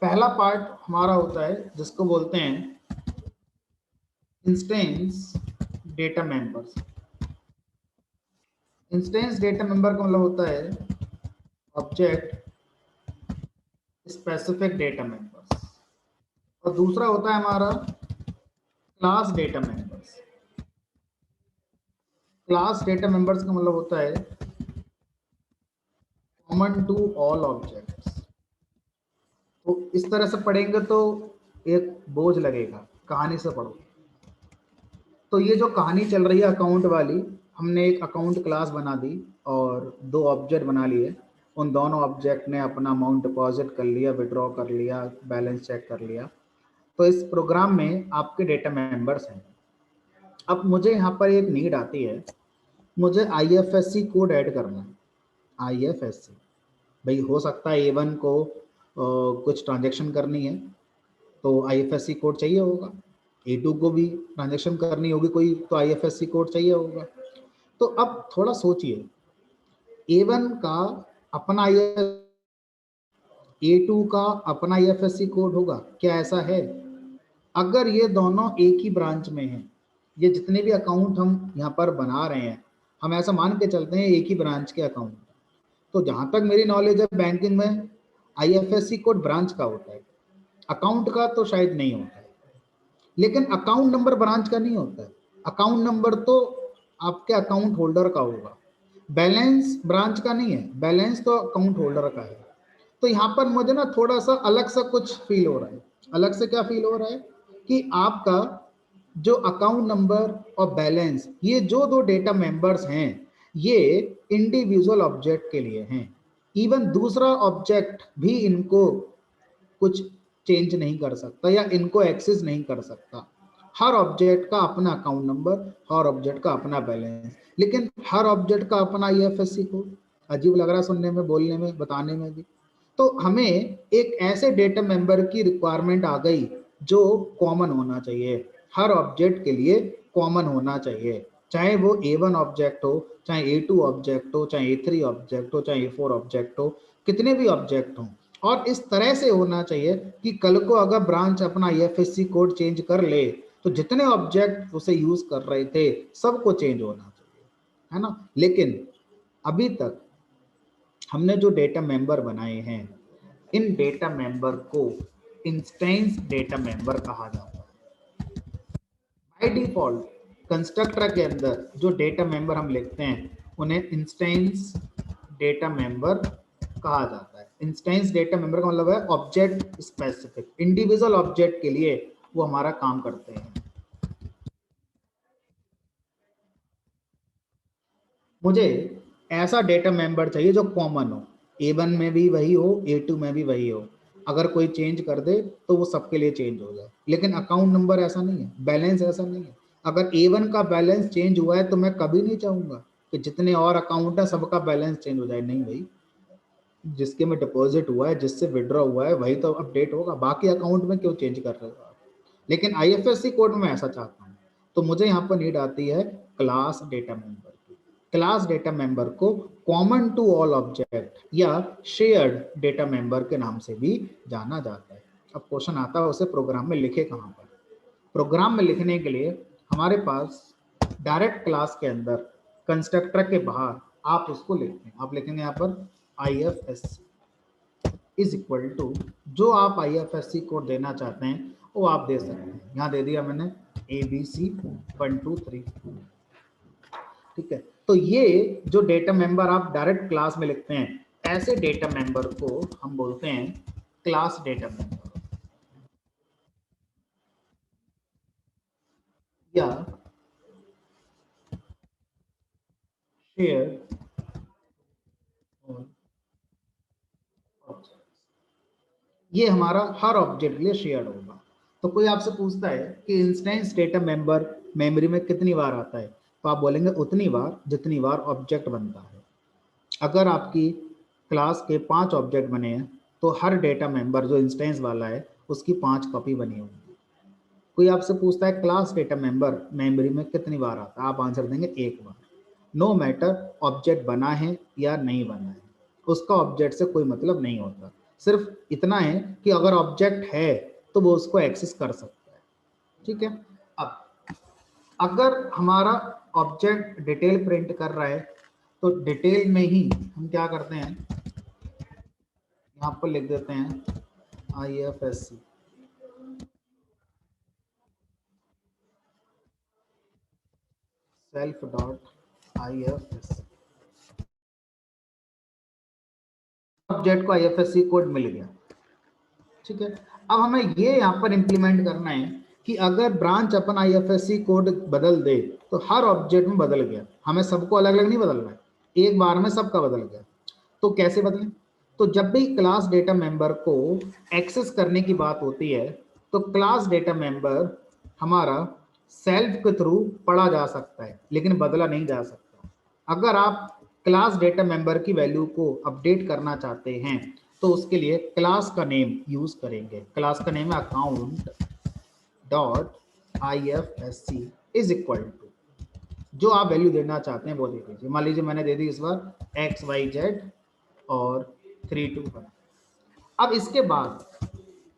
पहला पार्ट हमारा होता है जिसको बोलते हैं instance data members. Instance data member का मतलब होता है ऑब्जेक्ट स्पेसिफिक डेटा मेंबर्स, और दूसरा होता है हमारा class data members. Class data members का मतलब होता है कॉमन टू ऑल ऑब्जेक्ट्स। तो इस तरह से पढ़ेंगे तो एक बोझ लगेगा, कहानी से पढ़ो। तो ये जो कहानी चल रही है अकाउंट वाली, हमने एक अकाउंट क्लास बना दी और दो ऑब्जेक्ट बना लिए। उन दोनों ऑब्जेक्ट ने अपना अमाउंट डिपॉजिट कर लिया, विड्रॉ कर लिया, बैलेंस चेक कर लिया। तो इस प्रोग्राम में आपके डेटा मेंबर्स हैं। अब मुझे यहाँ पर एक नीड आती है, मुझे IFSC कोड ऐड करना है। IFSC भाई, हो सकता है A1 को कुछ ट्रांजेक्शन करनी है तो IFSC कोड चाहिए होगा, A2 को भी ट्रांजेक्शन करनी होगी कोई तो IFSC कोड चाहिए होगा। तो अब थोड़ा सोचिए, A1 का अपना A2 का अपना IFSC कोड होगा क्या? ऐसा है? अगर ये दोनों एक ही ब्रांच में हैं, ये जितने भी अकाउंट हम यहाँ पर बना रहे हैं, हम ऐसा मान के चलते हैं एक ही ब्रांच के अकाउंट, तो जहाँ तक मेरी नॉलेज है बैंकिंग में IFSC कोड ब्रांच का होता है, अकाउंट का तो शायद नहीं होता है। लेकिन अकाउंट नंबर ब्रांच का नहीं होता है, अकाउंट नंबर तो आपके अकाउंट होल्डर का होगा। बैलेंस ब्रांच का नहीं है, बैलेंस तो अकाउंट होल्डर का है। तो यहाँ पर मुझे ना थोड़ा सा अलग सा कुछ फील हो रहा है। अलग से क्या फील हो रहा है कि आपका जो अकाउंट नंबर और बैलेंस, ये जो दो डेटा मेंबर्स हैं, ये इंडिविजुअल ऑब्जेक्ट के लिए हैं। इवन दूसरा ऑब्जेक्ट भी इनको कुछ चेंज नहीं कर सकता या इनको एक्सेस नहीं कर सकता। हर ऑब्जेक्ट का अपना अकाउंट नंबर, हर ऑब्जेक्ट का अपना बैलेंस, लेकिन हर ऑब्जेक्ट का अपना IFSC कोड। अजीब लग रहा है सुनने में, बोलने में, बताने में भी। तो हमें एक ऐसे डेटा मेंबर की रिक्वायरमेंट आ गई जो कॉमन होना चाहिए, हर ऑब्जेक्ट के लिए कॉमन होना चाहिए, चाहे वो A1 ऑब्जेक्ट हो, चाहे A2 ऑब्जेक्ट हो, चाहे A3 ऑब्जेक्ट हो, चाहे A4 ऑब्जेक्ट हो, कितने भी ऑब्जेक्ट हों। और इस तरह से होना चाहिए कि कल को अगर ब्रांच अपना IFSC कोड चेंज कर ले तो जितने ऑब्जेक्ट उसे यूज कर रहे थे सबको चेंज होना चाहिए, है ना। लेकिन अभी तक हमने जो डेटा मेंबर बनाए हैं, इन डेटा मेंबर को इंस्टेंस डेटा मेंबर कहा जाता है। बाय डिफॉल्ट कंस्ट्रक्टर के अंदर जो डेटा मेंबर हम लिखते हैं उन्हें इंस्टेंस डेटा मेंबर कहा जाता है। इंस्टेंस डेटा मेंबर का मतलब है ऑब्जेक्ट स्पेसिफिक, इंडिविजुअल ऑब्जेक्ट के लिए वो हमारा काम करते हैं। मुझे ऐसा डेटा मेंबर चाहिए जो कॉमन हो, A1 में भी वही हो, A2 में भी वही हो। अगर कोई चेंज कर दे तो वो सबके लिए चेंज हो जाए। लेकिन अकाउंट नंबर ऐसा नहीं है, बैलेंस ऐसा नहीं है। अगर A1 का बैलेंस चेंज हुआ है तो मैं कभी नहीं चाहूंगा कि जितने और अकाउंट है सबका बैलेंस चेंज हो जाए। नहीं भाई, जिसके में डिपॉजिट हुआ है, जिससे विड्रॉ हुआ है, वही तो अपडेट होगा। बाकी अकाउंट में क्यों चेंज कर रहे हो आप? लेकिन IFSC कोड में ऐसा चाहता हूँ। तो मुझे यहाँ पर नीड आती है क्लास डेटा मेंबर की। क्लास डेटा मेंबर को कॉमन टू ऑल ऑब्जेक्ट या शेयर्ड डेटा मेंबर के नाम से भी जाना जाता है। अब क्वेश्चन आता है उसे प्रोग्राम में लिखे कहाँ पर? प्रोग्राम में लिखने के लिए हमारे पास डायरेक्ट क्लास के अंदर कंस्ट्रक्टर के बाहर आप उसको लिखते हैं। आप लिखेंगे यहाँ पर IFSC इज इक्वल टू जो आप IFSC कोड देना चाहते हैं वो आप दे सकते हैं। यहाँ दे दिया मैंने ABC 1 2 3, ठीक है। तो ये जो डेटा मेंबर आप डायरेक्ट क्लास में लिखते हैं, ऐसे डेटा मेंबर को हम बोलते हैं क्लास डेटा मेंबर या शेयर। ये हमारा हर ऑब्जेक्ट के लिए शेयर होगा। तो कोई आपसे पूछता है कि इंस्टेंस डेटा मेंबर मेमोरी में कितनी बार आता है, तो आप बोलेंगे उतनी बार जितनी बार ऑब्जेक्ट बनता है। अगर आपकी क्लास के 5 ऑब्जेक्ट बने हैं तो हर डेटा मेंबर जो इंस्टेंस वाला है उसकी 5 कॉपी बनी होगी। कोई आपसे पूछता है क्लास डेटा मेंबर मेमोरी में कितनी बार आता है, आप आंसर देंगे 1 बार। नो मैटर ऑब्जेक्ट बना है या नहीं बना है। उसका ऑब्जेक्ट से कोई मतलब नहीं होता। सिर्फ इतना है कि अगर ऑब्जेक्ट है तो वो उसको एक्सेस कर सकता है। ठीक है, अब अगर हमारा ऑब्जेक्ट डिटेल प्रिंट कर रहा है तो डिटेल में ही हम क्या करते हैं, यहाँ पर लिख देते हैं IFSC, self dot IFSC। Object को IFSC कोड मिल गया। ठीक है, अब हमें ये यहाँ पर इंप्लीमेंट करना है कि अगर ब्रांच अपन IFSC कोड बदल दे तो हर ऑब्जेक्ट में बदल गया, हमें सबको अलग अलग नहीं बदलना है, एक बार में सबका बदल गया। तो कैसे बदलें? तो जब भी क्लास डेटा मेंबर को एक्सेस करने की बात होती है तो क्लास डेटा मेंबर हमारा सेल्फ के थ्रू पढ़ा जा सकता है लेकिन बदला नहीं जा सकता। अगर आप क्लास डेटा मेंबर की वैल्यू को अपडेट करना चाहते हैं तो उसके लिए क्लास का नेम यूज करेंगे। क्लास का नेम है account dot IFSC is equal to जो आप वैल्यू देना चाहते हैं वो दे दीजिए। मान लीजिए मैंने दे दी इस बार XYZ और 321। अब इसके बाद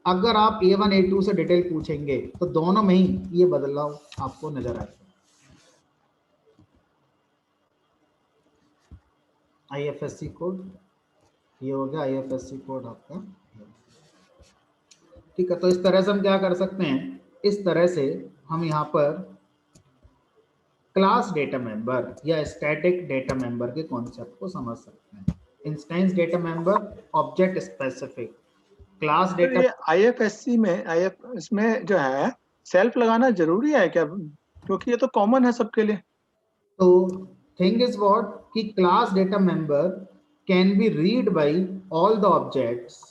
अगर आप A1 A2 से डिटेल पूछेंगे तो दोनों में ही ये बदलाव आपको नजर आएगा। IFSC कोड ये हो गया, IFSC कोड आपका। ठीक है, तो इस तरह से हम क्या कर सकते हैं, इस तरह से हम यहाँ पर क्लास डेटा मेंबर या स्टैटिक डेटा मेंबर के कॉन्सेप्ट को समझ सकते हैं। Instance data member, object specific, class तो डेटा। ये IFSC में इसमें जो है सेल्फ लगाना जरूरी है क्या, क्योंकि ये तो कॉमन है सबके लिए। तो थिंग इज व्हाट कि class data member can be read by all the objects,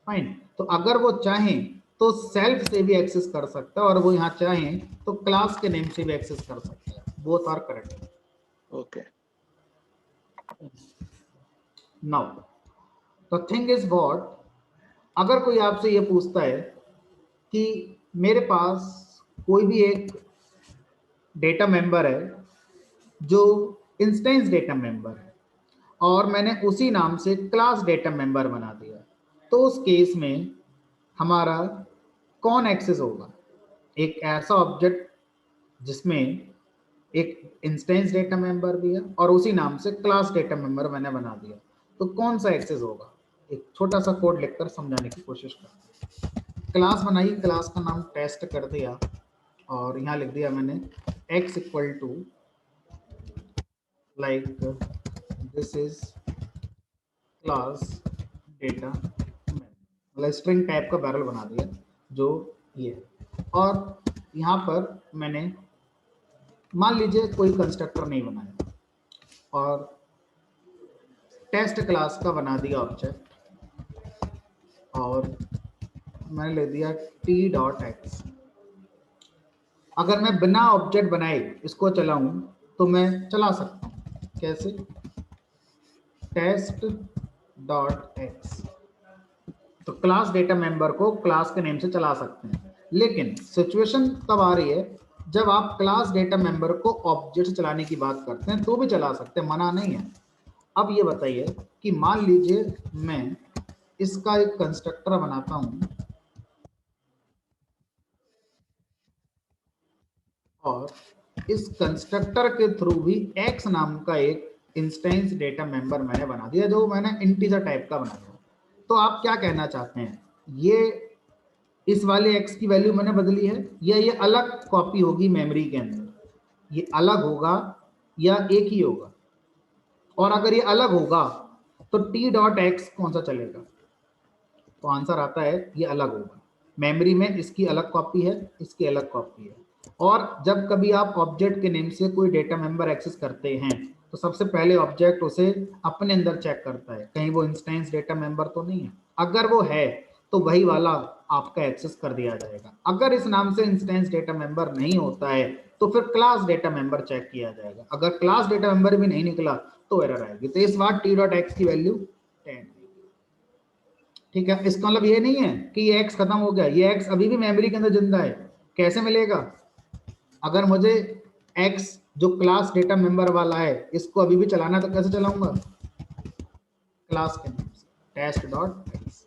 fine. तो अगर वो चाहें तो सेल्फ से भी एक्सेस कर सकता है और वो यहाँ चाहें तो क्लास के नेम से भी एक्सेस कर सकता है। Both are correct. Okay, now the thing is what, अगर कोई आपसे ये पूछता है कि मेरे पास कोई भी एक डेटा मेंबर है जो इंस्टेंस डेटा मेंबर है और मैंने उसी नाम से क्लास डेटा मेंबर बना दिया, तो उस केस में हमारा कौन एक्सेस होगा? एक ऐसा ऑब्जेक्ट जिसमें एक इंस्टेंस डेटा मेंबर भी है और उसी नाम से क्लास डेटा मेंबर मैंने बना दिया, तो कौन सा एक्सेस होगा? एक छोटा सा कोड लिखकर समझाने की कोशिश करते हैं। क्लास बनाई, क्लास का नाम टेस्ट कर दिया और यहाँ लिख दिया मैंने x equal to like this is class data, मतलब स्ट्रिंग टाइप का बैरल बना दिया जो ये, और यहाँ पर मैंने मान लीजिए कोई कंस्ट्रक्टर नहीं बनाया और टेस्ट क्लास का बना दिया ऑब्जेक्ट और मैंने ले दिया t.x। अगर मैं बिना ऑब्जेक्ट बनाए इसको चलाऊं तो मैं चला सकता हूं। कैसे? test.x। तो क्लास डेटा मेंबर को क्लास के नेम से चला सकते हैं, लेकिन सिचुएशन तब आ रही है जब आप क्लास डेटा मेंबर को ऑब्जेक्ट से चलाने की बात करते हैं तो भी चला सकते हैं, मना नहीं है। अब ये बताइए कि मान लीजिए मैं इसका एक कंस्ट्रक्टर बनाता हूं और इस कंस्ट्रक्टर के थ्रू भी x नाम का एक इंस्टेंस डेटा मेंबर मैंने बना दिया जो मैंने इंटीजर टाइप का बना दिया। तो आप क्या कहना चाहते हैं, ये इस वाले x की वैल्यू मैंने बदली है या ये अलग कॉपी होगी मेमोरी के अंदर? ये अलग होगा या एक ही होगा? और अगर ये अलग होगा तो t.x कौन सा चलेगा? तो आंसर आता है ये अलग होगा। मेमोरी में इसकी अलग कॉपी है, इसकी अलग कॉपी है। और जब कभी आप ऑब्जेक्ट के नेम से कोई डेटा मेंबर एक्सेस करते हैं तो सबसे पहले ऑब्जेक्ट उसे अपने अंदर चेक करता है कहीं वो इंस्टेंस डेटा मेंबर तो नहीं है। अगर वो है तो वही वाला आपका एक्सेस कर दिया जाएगा। अगर इस नाम से इंस्टेंस डेटा मेंबर नहीं होता है तो फिर क्लास डेटा मेंबर चेक किया जाएगा। अगर क्लास डेटा मेंबर भी नहीं निकला तो एरर आएगी। तो इस बार t.x की वैल्यू 10। ठीक है, इसका मतलब ये नहीं है कि ये x खत्म हो गया, ये x अभी भी मेमोरी के अंदर जिंदा है। कैसे मिलेगा? अगर मुझे x जो क्लास डेटा मेंबर वाला है इसको अभी भी चलाना है तो कैसे चलाऊंगा? क्लास के नाम से टेस्ट डॉट एक्स।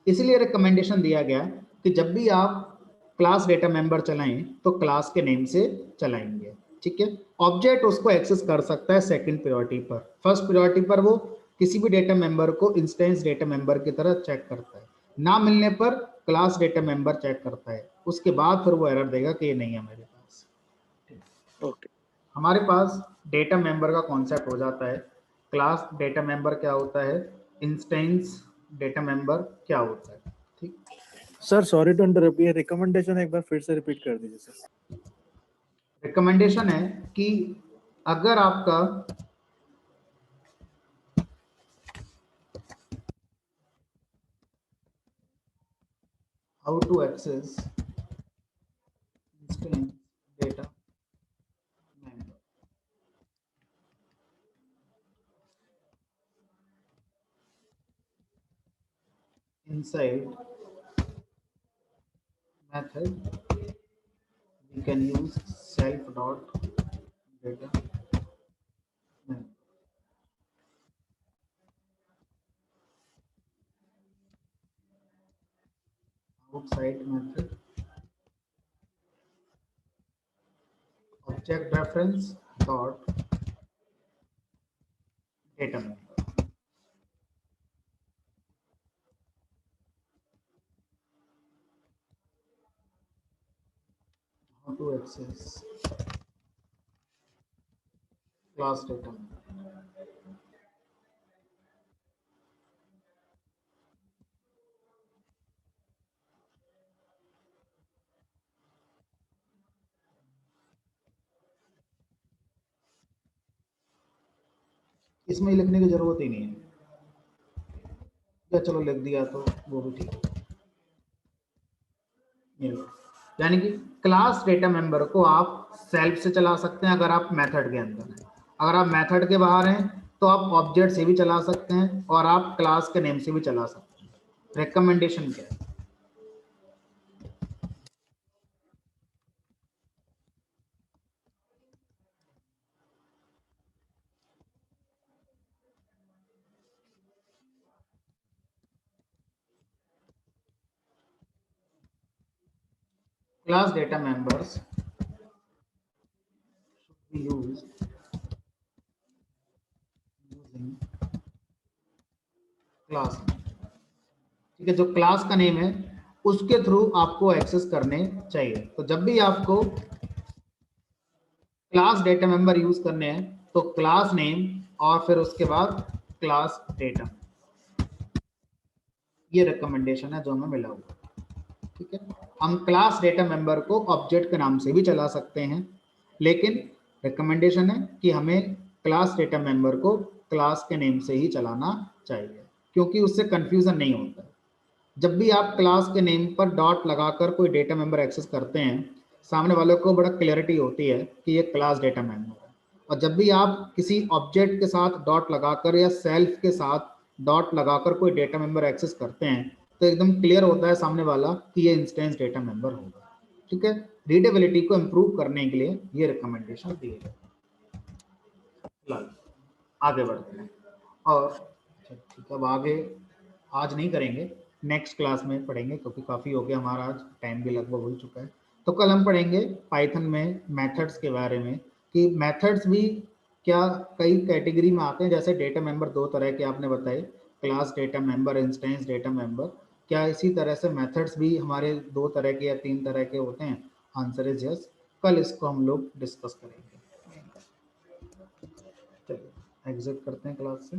इसलिए रिकमेंडेशन दिया गया कि जब भी आप क्लास डेटा मेंबर चलाएं तो क्लास के नेम से चलाएंगे, ठीक है। ऑब्जेक्ट उसको एक्सेस कर सकता है सेकंड प्रायोरिटी पर, फर्स्ट प्रायोरिटी पर वो किसी भी डेटा मेंबर को इंस्टेंस डेटा मेंबर की तरह चेक करता है, ना मिलने पर क्लास डेटा मेंबर चेक करता है, उसके बाद फिर वो एरर देगा कि ये नहीं है मेरे पास। ओके, हमारे पास डेटा मेंबर का कॉन्सेप्ट हो जाता है, क्लास डेटा मेंबर क्या होता है, इंस्टेंस डेटा मेंबर क्या होता है, ठीक। सर सॉरी टू इंटरप्ट, ये रिकमेंडेशन एक बार फिर से रिपीट कर दीजिए सर। रिकमेंडेशन है कि अगर आपका how to access instance data member, inside method we can use self dot data member. Outside method object reference dot data member. How to access class data member. इसमें लिखने की जरूरत ही नहीं है, या चलो लिख दिया तो वो भी ठीक है। यानी कि क्लास डेटा मेंबर को आप सेल्फ से चला सकते हैं अगर आप मेथड के अंदर हैं, अगर आप मेथड के बाहर हैं तो आप ऑब्जेक्ट से भी चला सकते हैं और आप क्लास के नेम से भी चला सकते हैं। रिकमेंडेशन क्या है, class data members should be used using class, ठीक है। जो क्लास का नेम है उसके थ्रू आपको एक्सेस करने चाहिए। तो जब भी आपको क्लास डेटा मेंबर यूज करने हैं तो क्लास नेम और फिर उसके बाद क्लास डेटा, ये रिकमेंडेशन है जो हमें मिला हुआ, ठीक है। हम क्लास डेटा मेंबर को ऑब्जेक्ट के नाम से भी चला सकते हैं, लेकिन रिकमेंडेशन है कि हमें क्लास डेटा मेंबर को क्लास के नेम से ही चलाना चाहिए, क्योंकि उससे कंफ्यूजन नहीं होता है। जब भी आप क्लास के नेम पर डॉट लगाकर कोई डेटा मेंबर एक्सेस करते हैं, सामने वाले को बड़ा क्लैरिटी होती है कि ये क्लास डेटा मेंबर है। और जब भी आप किसी ऑब्जेक्ट के साथ डॉट लगाकर या सेल्फ के साथ डॉट लगाकर कोई डेटा मेंबर एक्सेस करते हैं तो एकदम क्लियर होता है सामने वाला कि ये इंस्टेंस डेटा मेंबर होगा, ठीक है। रीडेबिलिटी को इम्प्रूव करने के लिए ये रिकमेंडेशन दिए गए। आगे बढ़ते हैं और ठीक है, अब आगे आज नहीं करेंगे, नेक्स्ट क्लास में पढ़ेंगे क्योंकि काफ़ी हो गया हमारा, आज टाइम भी लगभग हो चुका है। तो कल हम पढ़ेंगे पाइथन में मेथड्स के बारे में, कि मेथड्स भी क्या कई कैटेगरी में आते हैं। जैसे डेटा मेंबर दो तरह के आपने बताए, class data member, instance data member, क्या इसी तरह से मेथड्स भी हमारे दो तरह के या तीन तरह के होते हैं? Answer is yes. कल इसको हम लोग डिस्कस करेंगे। चलिए एग्जिट करते हैं क्लास से।